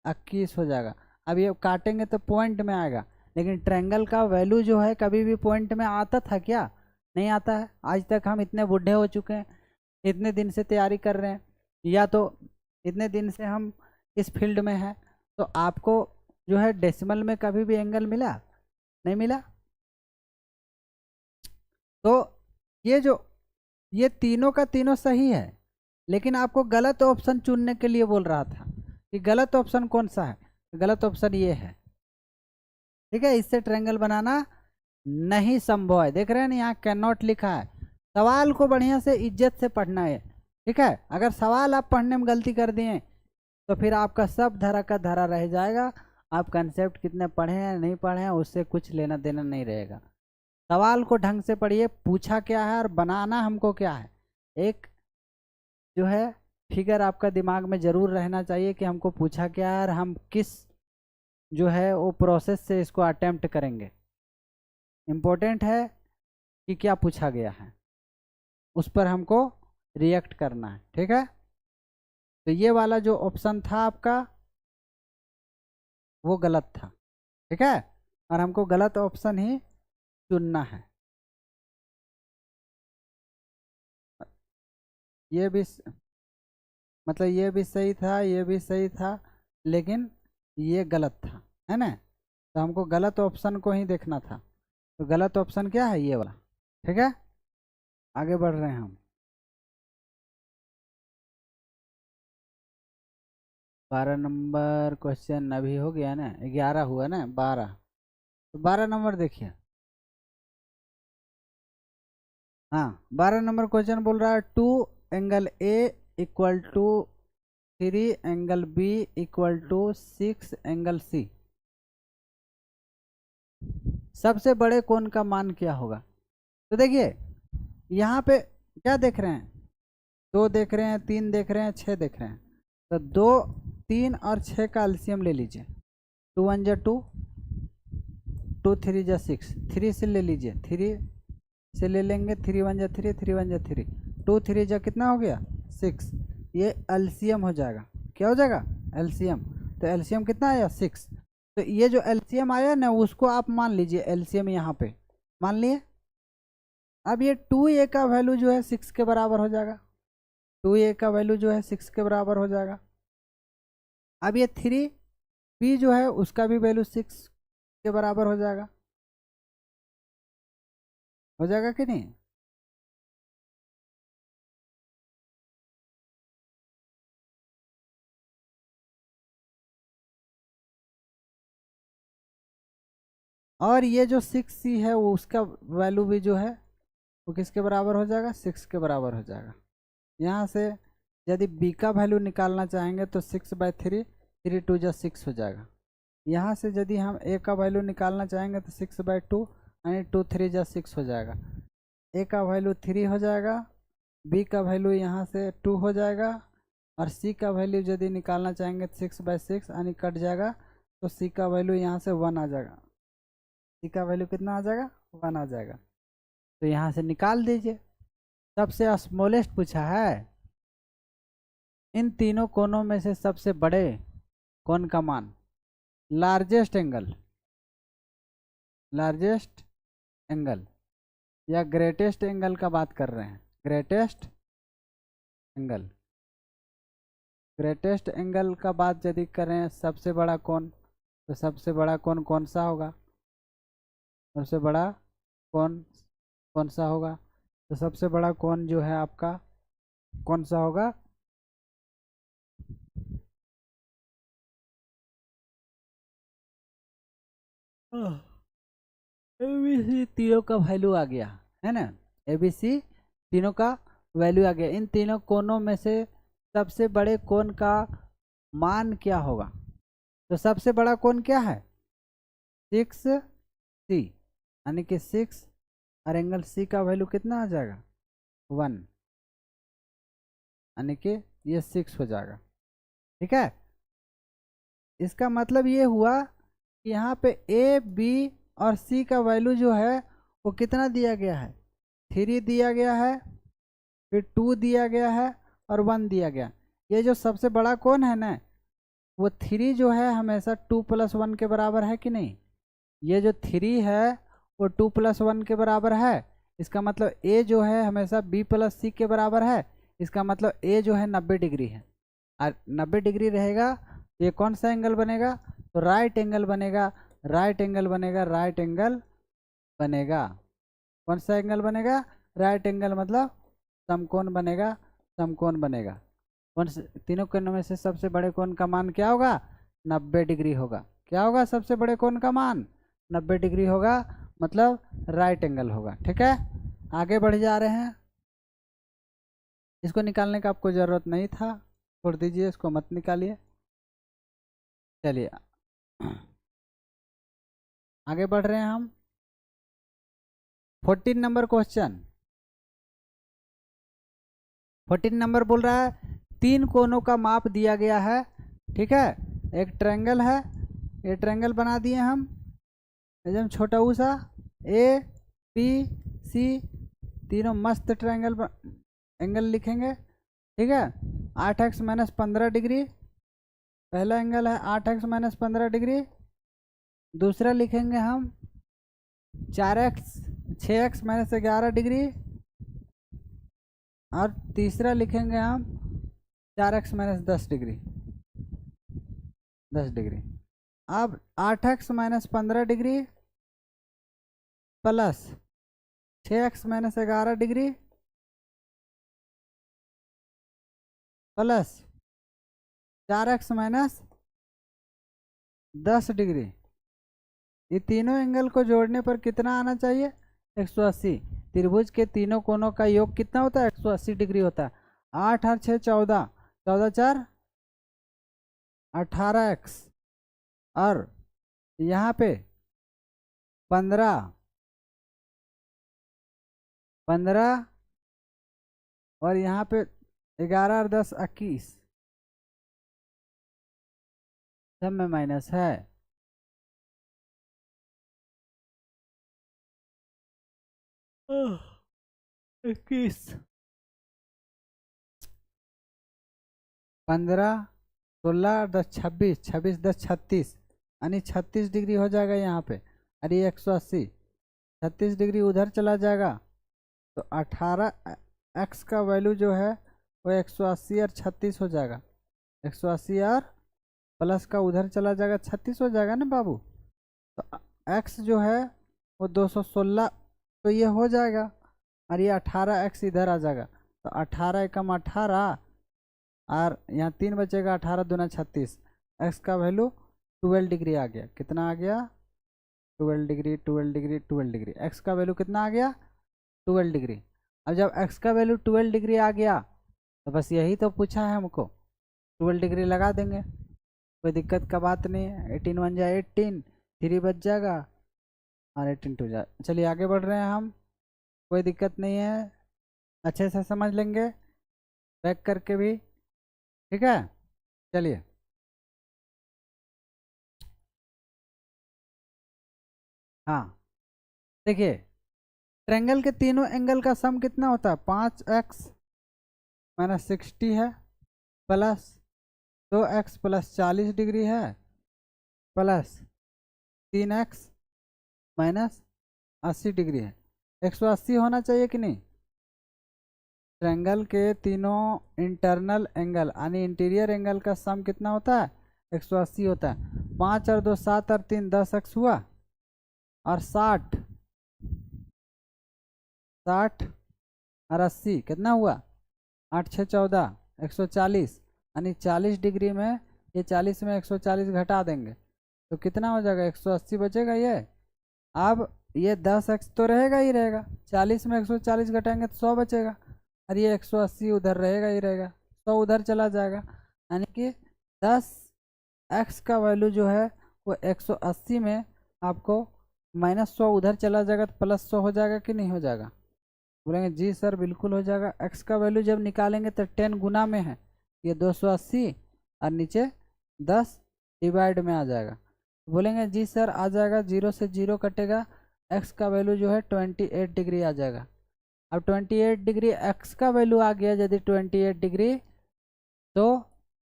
21 हो जाएगा। अब ये काटेंगे तो पॉइंट में आएगा, लेकिन ट्रायंगल का वैल्यू जो है कभी भी पॉइंट में आता था क्या? नहीं आता है। आज तक हम इतने बूढ़े हो चुके हैं, इतने दिन से तैयारी कर रहे हैं, या तो इतने दिन से हम इस फील्ड में हैं, तो आपको जो है डेसिमल में कभी भी एंगल मिला? नहीं मिला। तो ये तीनों का तीनों सही है, लेकिन आपको गलत ऑप्शन चुनने के लिए बोल रहा था कि गलत ऑप्शन कौन सा है? गलत ऑप्शन ये है। ठीक है, इससे ट्रायंगल बनाना नहीं संभव है। देख रहे हैं ना, यहाँ कैन नॉट लिखा है। सवाल को बढ़िया से इज्जत से पढ़ना है। ठीक है, अगर सवाल आप पढ़ने में गलती कर दिए तो फिर आपका सब धरा का धरा रह जाएगा। आप कंसेप्ट कितने पढ़े हैं नहीं पढ़े हैं उससे कुछ लेना देना नहीं रहेगा। सवाल को ढंग से पढ़िए, पूछा क्या है और बनाना हमको क्या है। एक जो है फिगर आपका दिमाग में जरूर रहना चाहिए कि हमको पूछा क्या है और हम किस जो है वो प्रोसेस से इसको अटेम्प्ट करेंगे। इम्पोर्टेंट है कि क्या पूछा गया है, उस पर हमको रिएक्ट करना है। ठीक है, तो ये वाला जो ऑप्शन था आपका वो गलत था। ठीक है, और हमको गलत ऑप्शन ही चुनना है। ये भी मतलब ये भी सही था, ये भी सही था, लेकिन ये गलत था, है ना। तो हमको गलत ऑप्शन को ही देखना था। तो गलत ऑप्शन क्या है, ये वाला। ठीक है, आगे बढ़ रहे हैं हम। 12 नंबर क्वेश्चन अभी हो गया ना, 11 हुआ ना, 12। तो 12 नंबर देखिए। हाँ, 12 नंबर क्वेश्चन बोल रहा है 2 angle A equal to 3 angle B equal to 6 angle C. सबसे बड़े कोण का मान क्या होगा। तो देखिए यहाँ पे क्या देख रहे हैं, 2 देख रहे हैं, 3 देख रहे हैं, 6 देख रहे हैं। तो 2, 3 और 6 का एलसीएम ले लीजिए। 2 1 जा 2, 2 3 जा 6, 3 से ले लीजिए, 3 से ले लेंगे, 3 1 जा 3, 3 1 जा 3, 2 3 जा कितना हो गया 6। ये एलसीएम हो जाएगा, क्या हो जाएगा एलसीएम। तो एलसीएम कितना आया 6। तो ये जो एलसीएम आया ना उसको आप मान लीजिए, एलसीएम यहाँ पे मान लिए। अब ये 2a का वैल्यू जो है 6 के बराबर हो जाएगा, 2a का वैल्यू जो है 6 के बराबर हो जाएगा। अब ये 3b जो है उसका भी वैल्यू 6 के बराबर हो जाएगा कि नहीं। और ये जो 6c है वो उसका वैल्यू भी जो है वो किसके बराबर हो जाएगा, 6 के बराबर हो जाएगा। यहाँ से यदि b का वैल्यू निकालना चाहेंगे तो 6/3, 3 2 जा 6 हो जाएगा। यहाँ से यदि हम a का वैल्यू निकालना चाहेंगे तो 6/2 यानी 2 3 जा 6 हो जाएगा। a का वैल्यू 3 हो जाएगा, b का वैल्यू यहाँ से 2 हो जाएगा, और c का वैल्यू यदि निकालना चाहेंगे तो 6/6 यानी कट जाएगा, तो c का वैल्यू यहाँ से 1 आ जाएगा। c का वैल्यू कितना आ जाएगा, 1 आ जाएगा। तो यहाँ से निकाल दीजिए। सबसे स्मॉलेस्ट पूछा है, इन तीनों कोनों में से सबसे बड़े कोण का मान। लार्जेस्ट एंगल, लार्जेस्ट एंगल या ग्रेटेस्ट एंगल का बात कर रहे हैं। ग्रेटेस्ट एंगल, ग्रेटेस्ट एंगल का बात यदि करें, सबसे बड़ा कोण, तो सबसे बड़ा कोण कौन सा होगा, सबसे बड़ा कोण कौन सा होगा। तो सबसे बड़ा कोण जो है आपका कौन सा होगा, एबीसी तीनों का वैल्यू आ गया है ना, एबीसी तीनों का वैल्यू आ गया। इन तीनों कोणों में से सबसे बड़े कोण का मान क्या होगा। तो सबसे बड़ा कोण क्या है 6c, यानी कि 6 और एंगल सी का वैल्यू कितना आ जाएगा 1, यानी कि ये 6 हो जाएगा। ठीक है, इसका मतलब ये हुआ कि यहाँ पे ए बी और सी का वैल्यू जो है वो कितना दिया गया है, 3 दिया गया है, फिर 2 दिया गया है और 1 दिया गया। ये जो सबसे बड़ा कोण है ना वो 3 जो है हमेशा 2 + 1 के बराबर है कि नहीं। ये जो 3 है वो 2 + 1 के बराबर है। इसका मतलब ए जो है हमेशा बी + सी के बराबर है। इसका मतलब ए जो है 90 डिग्री है, और 90 डिग्री रहेगा तो ये कौन सा एंगल बनेगा, तो राइट एंगल बनेगा, राइट एंगल बनेगा, राइट एंगल बनेगा। कौन सा एंगल बनेगा, राइट एंगल, मतलब समकोण बनेगा, समकोण बनेगा। कौन से तीनों कोणों में से सबसे बड़े कोण का मान क्या होगा, 90 डिग्री होगा। क्या होगा सबसे बड़े कोण का मान 90 डिग्री होगा, मतलब राइट एंगल होगा। ठीक है, आगे बढ़ जा रहे हैं। इसको निकालने का आपको ज़रूरत नहीं था, छोड़ दीजिए, इसको मत निकालिए। चलिए आगे बढ़ रहे हैं हम। 14 नंबर क्वेश्चन, 14 नंबर बोल रहा है 3 कोनों का माप दिया गया है। ठीक है, एक ट्रायंगल है, ये ट्रायंगल बना दिए हम एकदम छोटा सा, ए बी सी तीनों मस्त ट्रायंगल एंगल लिखेंगे। ठीक है, 8x - 15 डिग्री पहला एंगल है, 8x - 15 डिग्री। दूसरा लिखेंगे हम 4x 6x - 11 डिग्री। और तीसरा लिखेंगे हम 4x माइनस 10 डिग्री, 10 डिग्री। अब 8x minus 15 degree plus 6x minus 11 degree plus 4x minus 10 degree. ये तीनों एंगल को जोड़ने पर कितना आना चाहिए? 180। त्रिभुज के तीनों कोनों का योग कितना होता है? 180 डिग्री होता है। 8 और 6 14, 14 4 18x और यहाँ पे 15 15 और यहाँ पे 11 और 10 21, सब में माइनस है। ओह, 21 15 16 10 26, 26 10 36 यानी 36 डिग्री हो जाएगा यहाँ पे। अरे 180, 36 डिग्री उधर चला जाएगा तो 18x का वैल्यू जो है वो 180 और 36 हो जाएगा। 180 और प्लस का उधर चला जाएगा 36 हो जाएगा ना बाबू। तो x जो है वो 216 तो ये हो जाएगा और ये 18x इधर आ जाएगा तो 18 एकम 18 और यहाँ 3 बचेगा, 18 दूना 36। x का वैल्यू 12 डिग्री आ गया। कितना आ गया? 12 डिग्री, 12 डिग्री, 12 डिग्री। x का वैल्यू कितना आ गया? 12 डिग्री। अब जब x का वैल्यू 12 डिग्री आ गया तो बस यही तो पूछा है हमको, 12 डिग्री लगा देंगे, कोई दिक्कत का बात नहीं है। 18 1 जा 18, 3 बच जाएगा और 18 2 जा। चलिए आगे बढ़ रहे हैं हम, कोई दिक्कत नहीं है, अच्छे से समझ लेंगे बैक करके भी, ठीक है। चलिए हाँ देखिए, ट्रायंगल के तीनों एंगल का सम कितना होता है? 5x माइनस 60 है प्लस 2x प्लस 40 डिग्री है प्लस 3x माइनस 80 डिग्री है। 180 होना चाहिए कि नहीं? ट्रायंगल के तीनों इंटरनल एंगल यानी इंटीरियर एंगल का सम कितना होता है? 180 होता है। 5 और 2 7 और 3 10x हुआ और 60 और 80 कितना हुआ? 8 6 14, 140 यानी 40 डिग्री में ये 40 में 140 घटा देंगे तो कितना हो जाएगा? 180 बचेगा ये। अब ये 10x तो रहेगा ही रहेगा, 40 में 140 घटाएंगे तो 100 बचेगा और ये 180 उधर रहेगा ही रहेगा, 100 उधर चला जाएगा यानी कि 10x का वैल्यू जो है वो 180 में आपको -100 उधर चला जाएगा तो +100 हो जाएगा कि नहीं हो जाएगा? बोलेंगे जी सर बिल्कुल हो जाएगा। x का वैल्यू जब निकालेंगे तो 10 गुना में है, ये 280 और नीचे 10 डिवाइड में आ जाएगा। बोलेंगे जी सर आ जाएगा, 0 से 0 कटेगा, x का वैल्यू जो है 28 डिग्री आ जाएगा। अब 28 डिग्री x का वैल्यू आ गया यदि 28 डिग्री, तो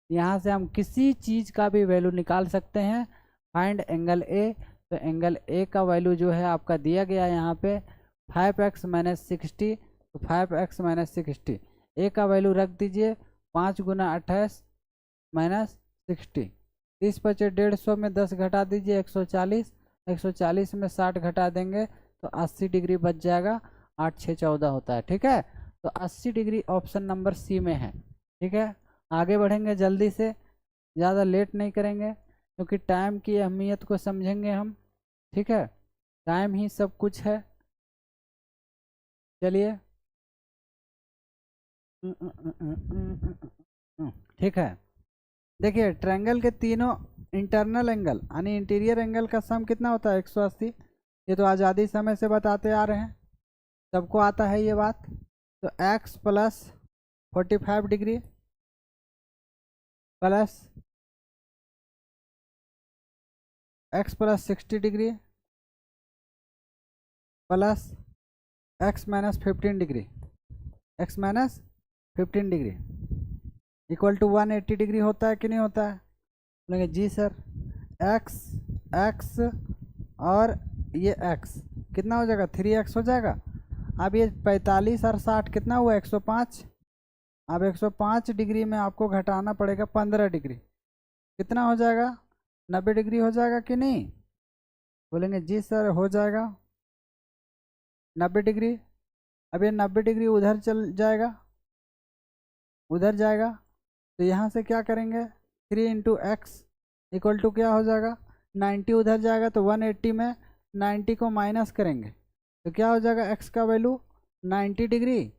यहाँ से हम किसी चीज़ का भी वैल्यू निकाल सकते हैं। फाइंड एंगल ए, तो एंगल ए का वैल्यू जो है आपका दिया गया यहाँ पे 5x माइनस 60, तो 5x माइनस 60 ए का वैल्यू रख दीजिए 5 गुना 28 माइनस 60, 30 बचे 150 में 10 घटा दीजिए 140, 140 में 60 घटा देंगे तो 80 डिग्री बच जाएगा। 8 6 14 होता है, ठीक है। तो 80 डिग्री ऑप्शन नंबर सी में है, ठीक है। आगे बढ़ेंगे जल्दी से, ज़्यादा लेट नहीं करेंगे क्योंकि टाइम की अहमियत को समझेंगे हम, ठीक है। टाइम ही सब कुछ है। चलिए ठीक है। देखिए ट्रायंगल के तीनों इंटरनल एंगल यानी इंटीरियर एंगल का सम कितना होता है? 180। ये तो आज़ादी समय से बताते आ रहे हैं, सबको आता है ये बात। तो x plus 45 degree plus x plus 60 degree plus x minus 15 degree, x minus 15 degree equal to 180 degree होता है कि नहीं होता है? बोलेंगे जी सर। x और ये x कितना हो जाएगा? 3x हो जाएगा। अब ये 45 और 60 कितना हुआ? 105। अब 105 डिग्री में आपको घटाना पड़ेगा 15 डिग्री, कितना हो जाएगा? 90 डिग्री हो जाएगा कि नहीं? बोलेंगे जी सर हो जाएगा 90 डिग्री। अब ये 90 डिग्री उधर चल जाएगा, उधर जाएगा, तो यहाँ से क्या करेंगे? 3 इंटू एक्स इक्वल टू क्या हो जाएगा? 90 उधर जाएगा तो 180 में 90 को माइनस करेंगे तो क्या हो जाएगा? एक्स का वैल्यू 90 डिग्री।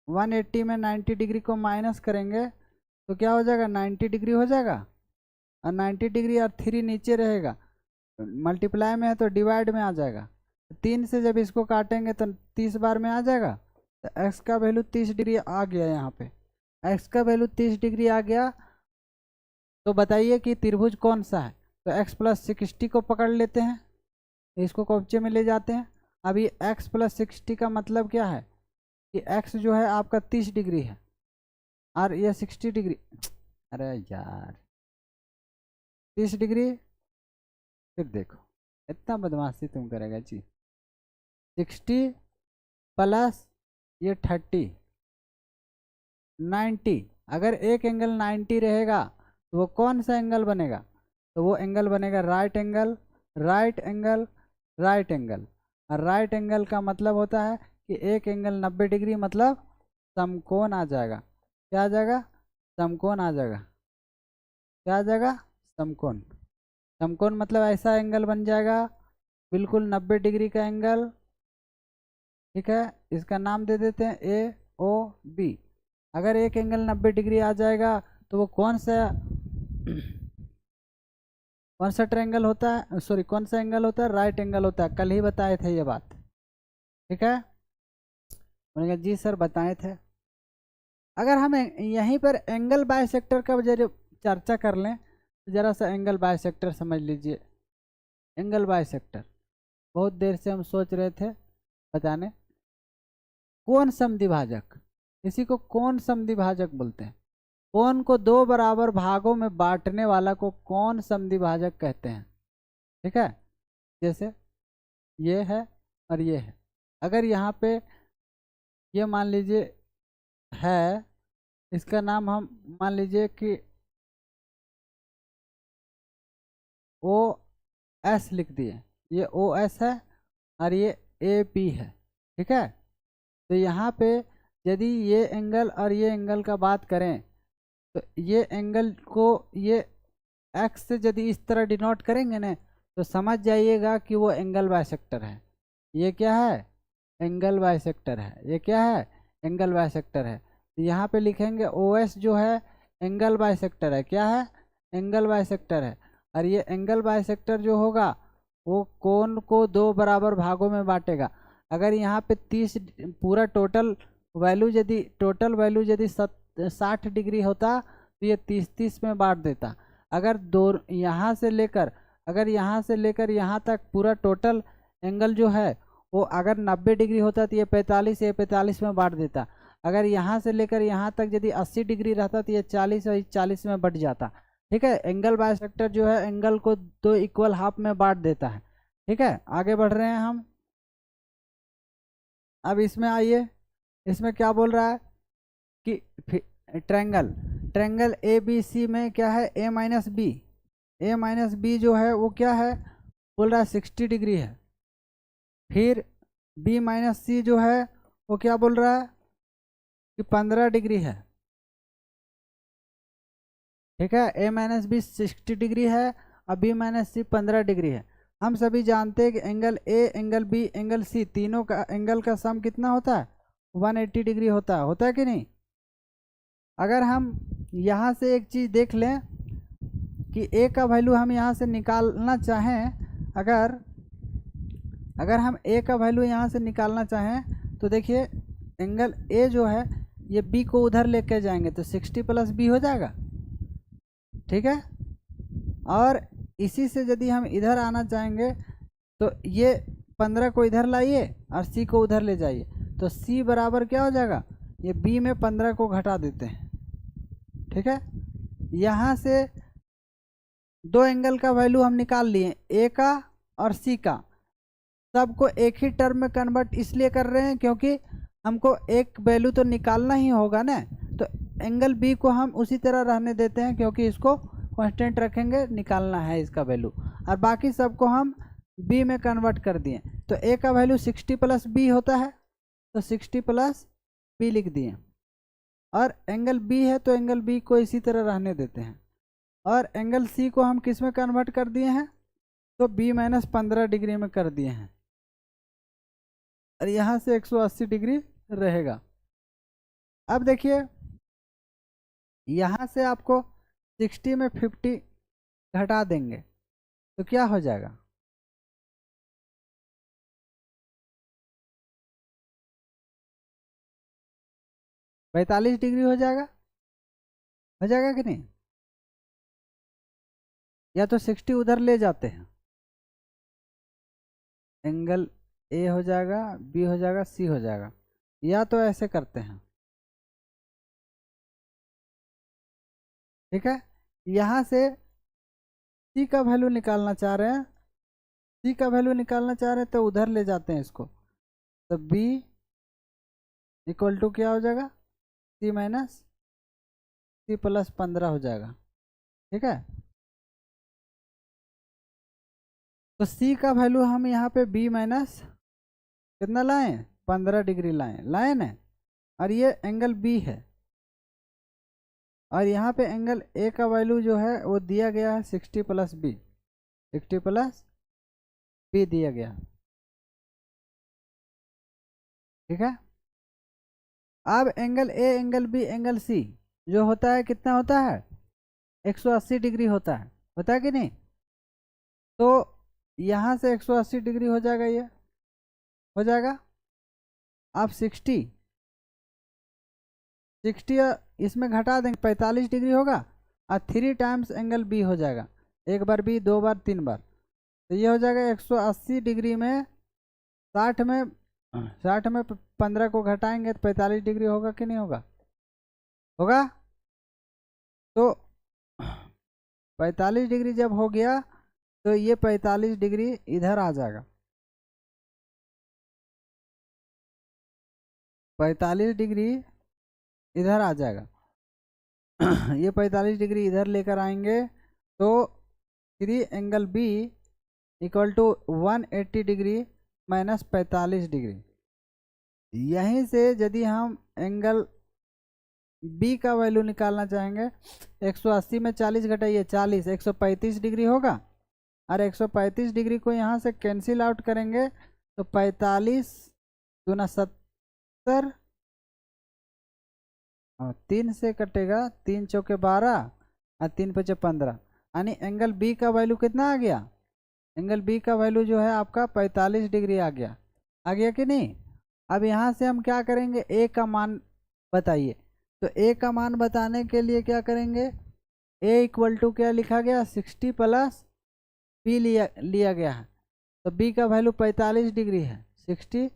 वन 180 में 90 डिग्री को माइनस करेंगे तो क्या हो जाएगा? 90 डिग्री हो जाएगा। और 90 डिग्री और 3 नीचे रहेगा, मल्टीप्लाई में है तो डिवाइड में आ जाएगा। 3 से जब इसको काटेंगे तो 30 बार में आ जाएगा, तो x का वैल्यू 30 डिग्री आ गया। यहाँ पे x का वैल्यू 30 डिग्री आ गया। तो बताइए कि त्रिभुज कौन सा है? तो x प्लस 60 को पकड़ लेते हैं, इसको कॉब्जे में ले जाते हैं। अब ये x प्लस 60 का मतलब क्या है कि x जो है आपका 30 डिग्री है और ये 60 डिग्री, अरे यार 30 डिग्री। फिर देखो इतना बदमाशी तुम करेगा जी। 60 प्लस ये 30 90। अगर एक एंगल 90 रहेगा तो वो कौन सा एंगल बनेगा? तो वो एंगल बनेगा right angle, right angle, right angle. और राइट एंगल का मतलब होता है कि एक एंगल 90 डिग्री मतलब समकोण आ जाएगा। क्या आ जाएगा? समकोण आ जाएगा। क्या आ जाएगा? समकोण। समकोण मतलब ऐसा एंगल बन जाएगा बिल्कुल 90 डिग्री का एंगल। ठीक है, इसका नाम दे देते हैं ए ओ बी। अगर एक एंगल 90 डिग्री आ जाएगा तो वो कौन सा ट्रायंगल होता है? सॉरी, कौन सा एंगल होता है? राइट एंगल होता है। कल ही बताए थे ये बात। ठीक है, बोलेंगे जी सर बताए थे। अगर हम यहीं पर एंगल बाइसेक्टर का जरा चर्चा कर लें तो जरा सा एंगल बाइसेक्टर समझ लीजिए। एंगल बाइसेक्टर बहुत देर से हम सोच रहे थे बताने। कोण समद्विभाजक, इसी को कोण समद्विभाजक बोलते हैं। कोण को दो बराबर भागों में बांटने वाला को कोण समद्विभाजक कहते हैं। ठीक है, जैसे ये है और ये है। अगर यहाँ पे ये मान लीजिए है, इसका नाम हम मान लीजिए कि ओ एस लिख दिए, ये ओ एस है और ये ए पी है। ठीक है, तो यहाँ पे यदि ये एंगल और ये एंगल का बात करें तो ये एंगल को ये एक्स से यदि इस तरह डिनोट करेंगे ना तो समझ जाइएगा कि वो एंगल बाइसेक्टर है। ये क्या है? एंगल बाइसेक्टर है। ये क्या है? एंगल बाइसेक्टर है। तो यहाँ पे लिखेंगे ओ एस जो है एंगल बाइसेक्टर है। क्या है? एंगल बाइसेक्टर है। और ये एंगल बाइसेक्टर जो होगा वो कोण को दो बराबर भागों में बांटेगा। अगर यहाँ पे 30 पूरा टोटल वैल्यू यदि 60 डिग्री होता तो ये 30-30 में बांट देता। अगर यहाँ से लेकर यहाँ तक पूरा टोटल एंगल जो है वो अगर 90 डिग्री होता तो ये 45 में बांट देता। अगर यहाँ से लेकर यहाँ तक यदि 80 डिग्री रहता तो ये 40 और 40 में बढ़ जाता। ठीक है, एंगल बाइसेक्टर जो है एंगल को दो इक्वल हाफ में बांट देता है। ठीक है, आगे बढ़ रहे हैं हम। अब इसमें आइए, इसमें क्या बोल रहा है कि ट्रायंगल ए बी सी में क्या है? ए माइनस बी जो है वो क्या है? बोल रहा है 60 डिग्री है। फिर बी माइनस सी जो है वो क्या बोल रहा है कि 15 डिग्री है। ठीक है, ए माइनस बी 60 डिग्री है और बी माइनस सी 15 डिग्री है। हम सभी जानते हैं कि angle A, angle B, angle C तीनों का एंगल का सम कितना होता है? 180 डिग्री होता है कि नहीं? अगर हम यहाँ से एक चीज़ देख लें कि ए का वैल्यू हम यहाँ से निकालना चाहें, अगर हम ए का वैल्यू यहाँ से निकालना चाहें तो देखिए एंगल ए जो है ये बी को उधर लेके जाएंगे तो 60 प्लस बी हो जाएगा। ठीक है, और इसी से यदि हम इधर आना चाहेंगे तो ये 15 को इधर लाइए और सी को उधर ले जाइए तो सी बराबर क्या हो जाएगा? ये बी में 15 को घटा देते हैं। ठीक है, यहाँ से दो एंगल का वैल्यू हम निकाल लिए, ए का और सी का, सबको एक ही टर्म में कन्वर्ट इसलिए कर रहे हैं क्योंकि हमको एक वैल्यू तो निकालना ही होगा ना। तो एंगल बी को हम उसी तरह रहने देते हैं क्योंकि इसको कांस्टेंट रखेंगे, निकालना है इसका वैल्यू, और बाकी सबको हम बी में कन्वर्ट कर दिए। तो ए का वैल्यू 60 प्लस बी होता है, तो 60 प्लस बी लिख दिए। और एंगल बी है तो एंगल बी को इसी तरह रहने देते हैं। और एंगल सी को हम किस में कन्वर्ट कर दिए हैं, तो बी माइनस 15 डिग्री में कर दिए हैं, और यहाँ से 180 डिग्री रहेगा। अब देखिए यहाँ से आपको 60 में 50 घटा देंगे तो क्या हो जाएगा, पैंतालीस डिग्री हो जाएगा कि नहीं। या तो 60 उधर ले जाते हैं, एंगल ए हो जाएगा, बी हो जाएगा, सी हो जाएगा, या तो ऐसे करते हैं, ठीक है। यहाँ से सी का वैल्यू निकालना चाह रहे हैं, सी का वैल्यू निकालना चाह रहे हैं तो उधर ले जाते हैं इसको, तो बी इक्वल टू क्या हो जाएगा, सी माइनस सी प्लस 15 हो जाएगा, ठीक है। तो सी का वैल्यू हम यहाँ पे बी माइनस कितना लाएं, 15 डिग्री लाएं ना, और ये एंगल बी है, और यहाँ पे एंगल ए का वैल्यू जो है वो दिया गया है 60 प्लस बी, 60 प्लस बी दिया गया, ठीक है। अब angle A, angle B, angle C जो होता है कितना होता है, 180 डिग्री होता है कि नहीं। तो यहाँ से 180 डिग्री हो जाएगा, ये हो जाएगा। आप 60 इसमें घटा देंगे, 45 डिग्री होगा, और 3 टाइम्स एंगल बी हो जाएगा, एक बार बी, 2 बार, 3 बार, तो ये हो जाएगा 180 डिग्री में 60 में 15 को घटाएंगे तो 45 डिग्री होगा कि नहीं होगा, होगा। तो 45 डिग्री जब हो गया तो ये 45 डिग्री इधर आ जाएगा, 45 डिग्री इधर आ जाएगा। ये 45 डिग्री इधर लेकर आएंगे तो 3 angle B equal to 180 degree minus 45 degree. यहीं से यदि हम एंगल बी का वैल्यू निकालना चाहेंगे, 180 में 40 घटाइए 40, 135 डिग्री होगा, और 135 डिग्री को यहाँ से कैंसिल आउट करेंगे तो 45 दूना 70, 3 से कटेगा, 3 चौके 12 और 3 पचे 15, यानी एंगल बी का वैल्यू कितना आ गया, एंगल बी का वैल्यू जो है आपका 45 डिग्री आ गया कि नहीं। अब यहाँ से हम क्या करेंगे, ए का मान बताइए, तो ए का मान बताने के लिए क्या करेंगे, ए इक्वल टू क्या लिखा गया, 60 प्लस बी लिया गया है, तो बी का वैल्यू 45 डिग्री है, 60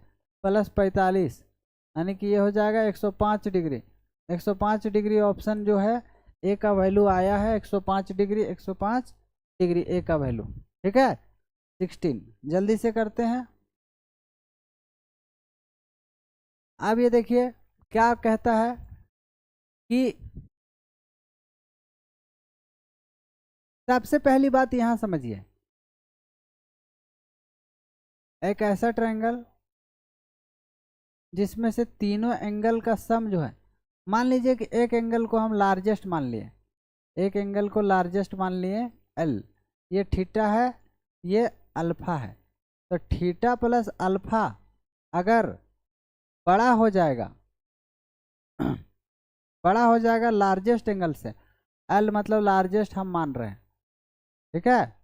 प्लस 45 यानी कि ये हो जाएगा 105 डिग्री। 105 डिग्री ऑप्शन जो है ए का वैल्यू आया है, 105 डिग्री, 105 डिग्री ए का वैल्यू, ठीक है। 16 जल्दी से करते हैं। अब ये देखिए क्या कहता है कि सबसे पहली बात यहाँ समझिए, एक ऐसा ट्रायंगल जिसमें से तीनों एंगल का सम जो है, मान लीजिए कि एक एंगल को हम लार्जेस्ट मान लिए, एक एंगल को लार्जेस्ट मान लिए एल, ये थीटा है, ये अल्फा है, तो थीटा प्लस अल्फा अगर बड़ा हो जाएगा बड़ा हो जाएगा लार्जेस्ट एंगल से, एल मतलब लार्जेस्ट हम मान रहे हैं, ठीक है।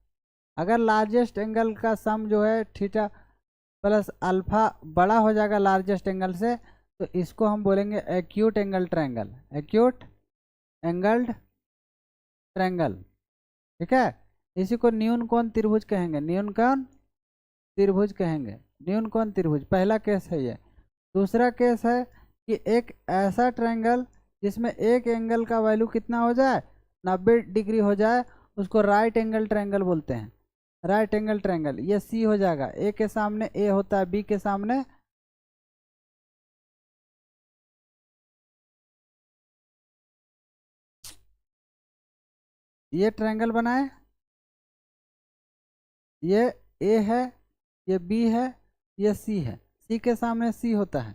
अगर लार्जेस्ट एंगल का सम जो है थीटा प्लस अल्फा बड़ा हो जाएगा लार्जेस्ट एंगल से, तो इसको हम बोलेंगे acute angle triangle, acute angled triangle, ठीक है। इसी को न्यून कोण त्रिभुज कहेंगे, न्यून कोण त्रिभुज कहेंगे, न्यून कोण त्रिभुज पहला केस है ये। दूसरा केस है कि एक ऐसा ट्रायंगल जिसमें एक एंगल का वैल्यू कितना हो जाए, 90 डिग्री हो जाए, उसको राइट एंगल ट्रायंगल बोलते हैं। राइट एंगल ट्रायंगल, ये सी हो जाएगा। ए के सामने ए होता है, बी के सामने ये ट्रायंगल बनाए, ये ए है, ये बी है, ये सी है, सी के सामने सी होता है,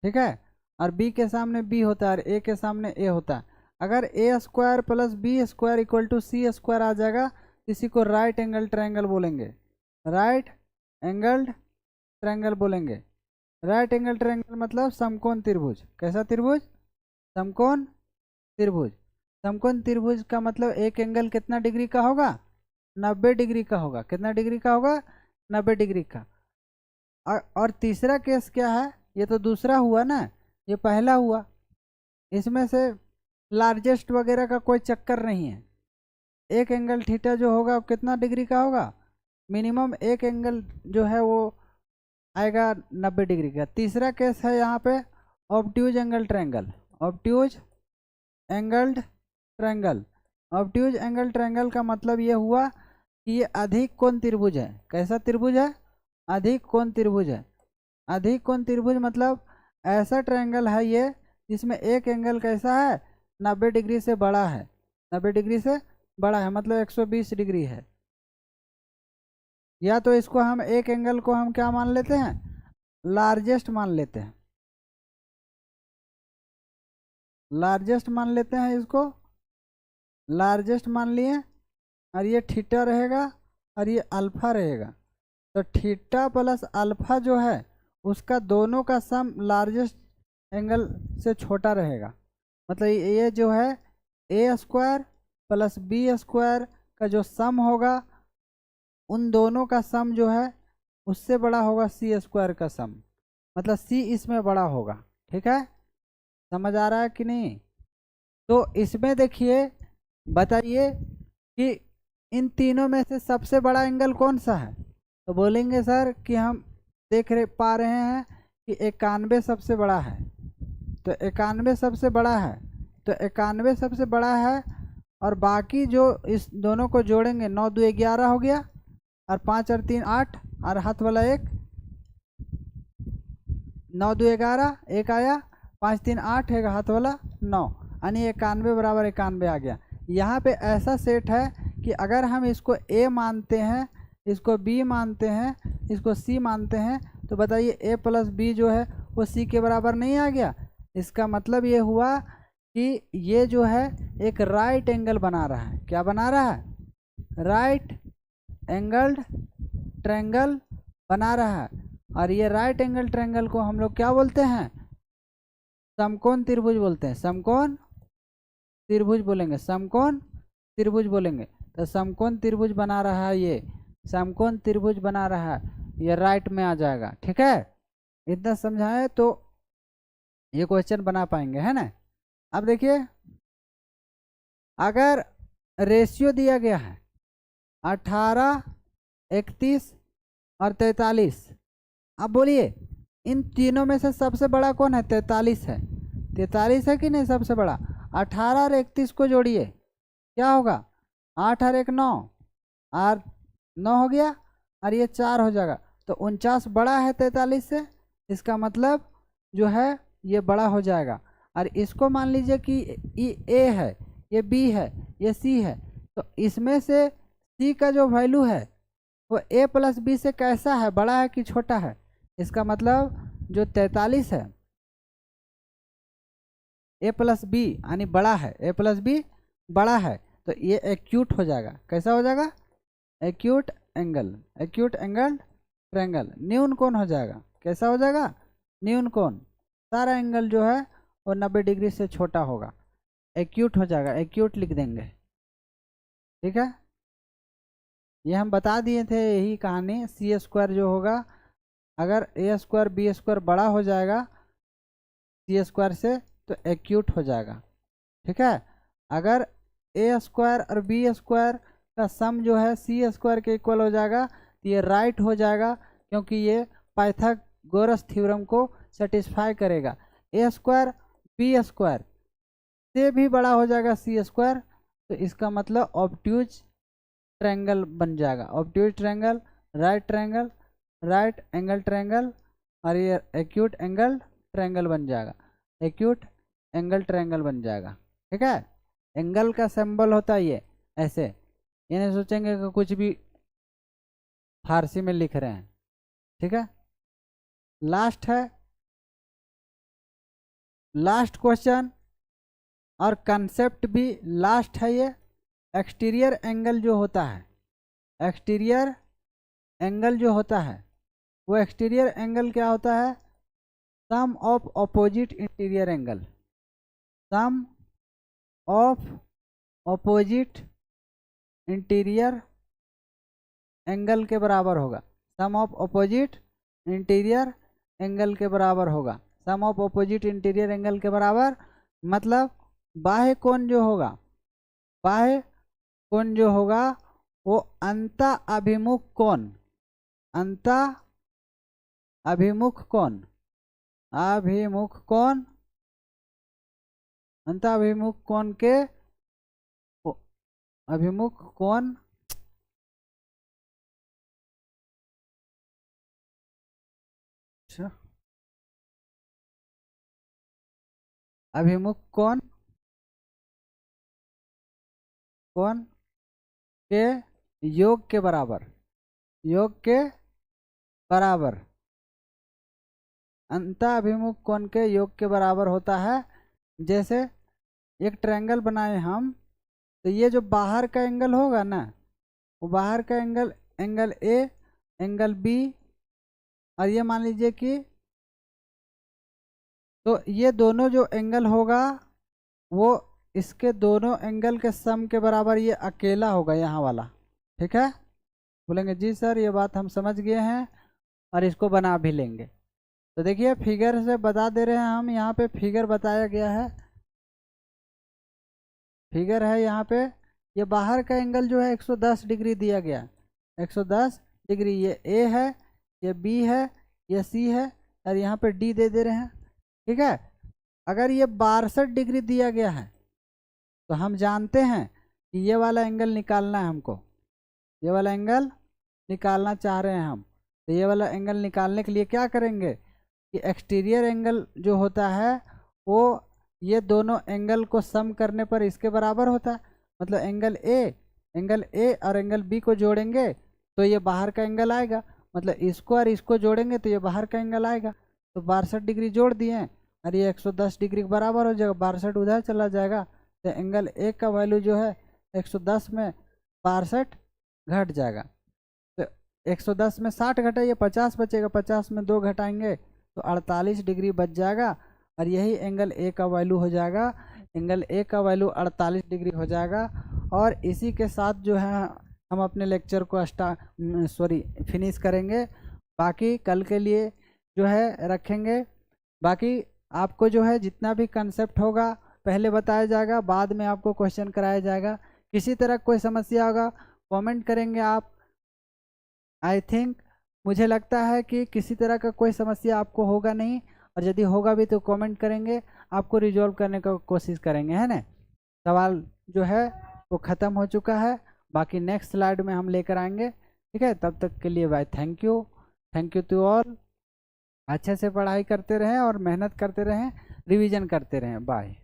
ठीक है, और बी के सामने बी होता है, और ए के सामने ए होता है। अगर A square plus B square equal to C square आ जाएगा, इसी को राइट एंगल ट्रायंगल बोलेंगे, राइट एंगल्ड ट्रायंगल बोलेंगे। राइट एंगल ट्रायंगल मतलब समकोण त्रिभुज। कैसा त्रिभुज? समकोण त्रिभुज। समकोण त्रिभुज का मतलब एक एंगल कितना डिग्री का होगा? 90 डिग्री का होगा। कितना डिग्री का होगा? 90 डिग्री का। और तीसरा केस क्या है? ये तो दूसरा हुआ ना, ये पहला हुआ। इसमें से लार्जेस्ट वगैरह का कोई चक्कर नहीं है। एक एंगल थीटा जो होगा वो कितना डिग्री का होगा? मिनिमम एक एंगल जो है वो आएगा 90 डिग्री का। तीसरा केस है यहाँ पे obtuse angle triangle. Obtuse angled triangle. Obtuse angle triangle का मतलब ये हुआ कि ये अधिक कोण त्रिभुज है। कैसा त्रिभुज है? अधिक कोण त्रिभुज है। अधिक कोण त्रिभुज मतलब ऐसा ट्रायंगल है ये जिसमें एक एंगल कैसा है? 90 डिग्री से बड़ा है। 90 डिग्री से बड़ा है मतलब 120 डिग्री है। या तो इसको हम एक एंगल को हम क्या मान लेते हैं? लार्जेस्ट मान लेते हैं। लार्जेस्ट मान लेते हैं इसको, लार्जेस्ट मान लिए, और ये थीटा रहेगा और ये अल्फा रहेगा। तो थीटा प्लस अल्फा जो है उसका दोनों का सम लार्जेस्ट एंगल से छोटा रहेगा। मतलब ये जो है ए स्क्वायर प्लस बी स्क्वायर का जो सम होगा उन दोनों का सम जो है उससे बड़ा होगा सी स्क्वायर का सम। मतलब सी इसमें बड़ा होगा। ठीक है, समझ आ रहा है कि नहीं? तो इसमें देखिए, बताइए कि इन तीनों में से सबसे बड़ा एंगल कौन सा है? तो बोलेंगे सर कि हम देख पा रहे हैं कि 91 सबसे बड़ा है। तो 91 सबसे बड़ा है, तो 91 सबसे बड़ा है, और बाकी जो इस दोनों को जोड़ेंगे 9 2 11 हो गया, और 5 और 3 8, और हाथ वाला 1, 9 2 11 1 आया, 5 3 8 है, हाथ वाला 9, यानी 91 बराबर 91 आ गया। यहाँ पे ऐसा सेट है कि अगर हम इसको ए मानते हैं, इसको बी मानते हैं, इसको सी मानते हैं, तो बताइए ए प्लस बी जो है वो सी के बराबर नहीं आ गया? इसका मतलब ये हुआ कि ये जो है एक राइट एंगल बना रहा है। क्या बना रहा है? राइट एंगल्ड ट्रायंगल बना रहा है। और ये राइट एंगल ट्रायंगल को हम लोग क्या बोलते हैं? समकोण त्रिभुज बोलते हैं। समकोण त्रिभुज बोलेंगे, समकोण त्रिभुज बोलेंगे। तो समकोण त्रिभुज बना रहा है, ये समकोण त्रिभुज बना रहा है, ये राइट में आ जाएगा। ठीक है, इतना समझाए तो ये क्वेश्चन बना पाएंगे, है ना? अब देखिए, अगर रेशियो दिया गया है 18, 31 और 43, अब बोलिए इन तीनों में से सबसे बड़ा कौन है? 43 है। 43 है कि नहीं सबसे बड़ा? 18 और 31 को जोड़िए, क्या होगा? 8 और 1 9, और 9 हो गया, और ये 4 हो जाएगा। तो 49 बड़ा है 43 से, इसका मतलब जो है ये बड़ा हो जाएगा। और इसको मान लीजिए कि ए है, ये बी है, ये सी है, तो इसमें से सी का जो वैल्यू है वो ए प्लस बी से कैसा है? बड़ा है कि छोटा है? इसका मतलब जो 43 है ए प्लस बी यानी बड़ा है, ए प्लस बी बड़ा है, तो ये एक्यूट हो जाएगा। कैसा हो जाएगा? Acute angle. Acute angle triangle न्यून कोण हो जाएगा। कैसा हो जाएगा? न्यून कोण। सारा एंगल जो है वो 90 डिग्री से छोटा होगा, एक्यूट हो जाएगा। एक्यूट लिख देंगे। ठीक है, ये हम बता दिए थे यही कहानी। सी स्क्वायर जो होगा, अगर ए स्क्वायर बी स्क्वायर बड़ा हो जाएगा सी स्क्वायर से, तो एक्यूट हो जाएगा। ठीक है, अगर ए स्क्वायर और बी स्क्वायर का सम जो है सी स्क्वायर के इक्वल हो जाएगा, तो ये राइट हो जाएगा, क्योंकि ये पाइथागोरस थ्योरम को सेटिस्फाई करेगा। ए स्क्वायर बी स्क्वायर से भी बड़ा हो जाएगा सी स्क्वायर, तो इसका मतलब ऑब्ट्यूज ट्रायंगल बन जाएगा। Obtuse triangle, right angle triangle, और ये एक्यूट एंगल ट्रायंगल बन जाएगा, एक्यूट एंगल ट्रायंगल बन जाएगा। ठीक है, एंगल का सिंबल होता है ये ऐसे, ये नहीं सोचेंगे कि कुछ भी फारसी में लिख रहे हैं। ठीक है, लास्ट है, लास्ट क्वेश्चन और कंसेप्ट भी लास्ट है ये। एक्सटीरियर एंगल जो होता है, एक्सटीरियर एंगल जो होता है, वो एक्सटीरियर एंगल क्या होता है? Sum of opposite interior angle, sum of opposite interior angle के बराबर होगा, sum of opposite interior angle के बराबर होगा। Sum of opposite interior angle के बराबर मतलब बाह्य कोण जो होगा, बाह्य कोण जो होगा वो अंत अभिमुख कोण, अंत अभिमुख कोण, अभिमुख कोण, अंत अभिमुख कोण के अभिमुख कोण अभिमुख कोण कोण के योग के बराबर, योग के बराबर, अंतःअभिमुख कोण के योग के बराबर होता है। जैसे एक ट्रायंगल बनाए हम, तो ये जो बाहर का एंगल होगा ना, वो बाहर का angle, angle A, angle B, और ये मान लीजिए कि तो ये दोनों जो एंगल होगा वो इसके दोनों एंगल के सम के बराबर ये अकेला होगा यहाँ वाला। ठीक है, बोलेंगे जी सर ये बात हम समझ गए हैं और इसको बना भी लेंगे। तो देखिए फिगर से बता दे रहे हैं हम, यहाँ पे फिगर बताया गया है, फिगर है यहाँ पे। ये बाहर का एंगल जो है 110 डिग्री दिया गया, 110 डिग्री, ये ए है, ये बी है, ये सी है, और यहाँ पे डी दे रहे हैं। ठीक है, अगर ये 62 डिग्री दिया गया है तो हम जानते हैं कि ये वाला एंगल निकालना है हमको, ये वाला एंगल निकालना चाह रहे हैं हम। तो ये वाला एंगल निकालने के लिए क्या करेंगे कि एक्सटीरियर एंगल जो होता है वो ये दोनों एंगल को सम करने पर इसके बराबर होता है। मतलब एंगल ए और एंगल बी को जोड़ेंगे तो ये बाहर का एंगल आएगा, मतलब इसको और इसको जोड़ेंगे तो ये बाहर का एंगल आएगा। तो 62 डिग्री जोड़ दिए और ये 110 डिग्री के बराबर हो जाएगा, 62 उधर चला जाएगा, तो एंगल ए का वैल्यू जो है 110 में 62 घट जाएगा। तो 110 में 60 घटाइए, 50 बचेगा, 50 में 2 घटाएंगे तो 48 डिग्री बच जाएगा, और यही एंगल ए का वैल्यू हो जाएगा, एंगल ए का वैल्यू 48 डिग्री हो जाएगा। और इसी के साथ जो है हम अपने लेक्चर को फिनिश करेंगे। बाकी कल के लिए जो है रखेंगे। बाकी आपको जो है जितना भी कंसेप्ट होगा पहले बताया जाएगा, बाद में आपको क्वेश्चन कराया जाएगा। किसी तरह कोई समस्या होगा कमेंट करेंगे आप। आई थिंक मुझे लगता है कि किसी तरह का कोई समस्या आपको होगा नहीं, और यदि होगा भी तो कमेंट करेंगे, आपको रिजॉल्व करने का कोशिश करेंगे, है ना। सवाल जो है वो ख़त्म हो चुका है, बाकी नेक्स्ट स्लाइड में हम लेकर आएंगे। ठीक है, तब तक के लिए bye, thank you to all. अच्छे से पढ़ाई करते रहें और मेहनत करते रहें, रिवीजन करते रहें। बाय।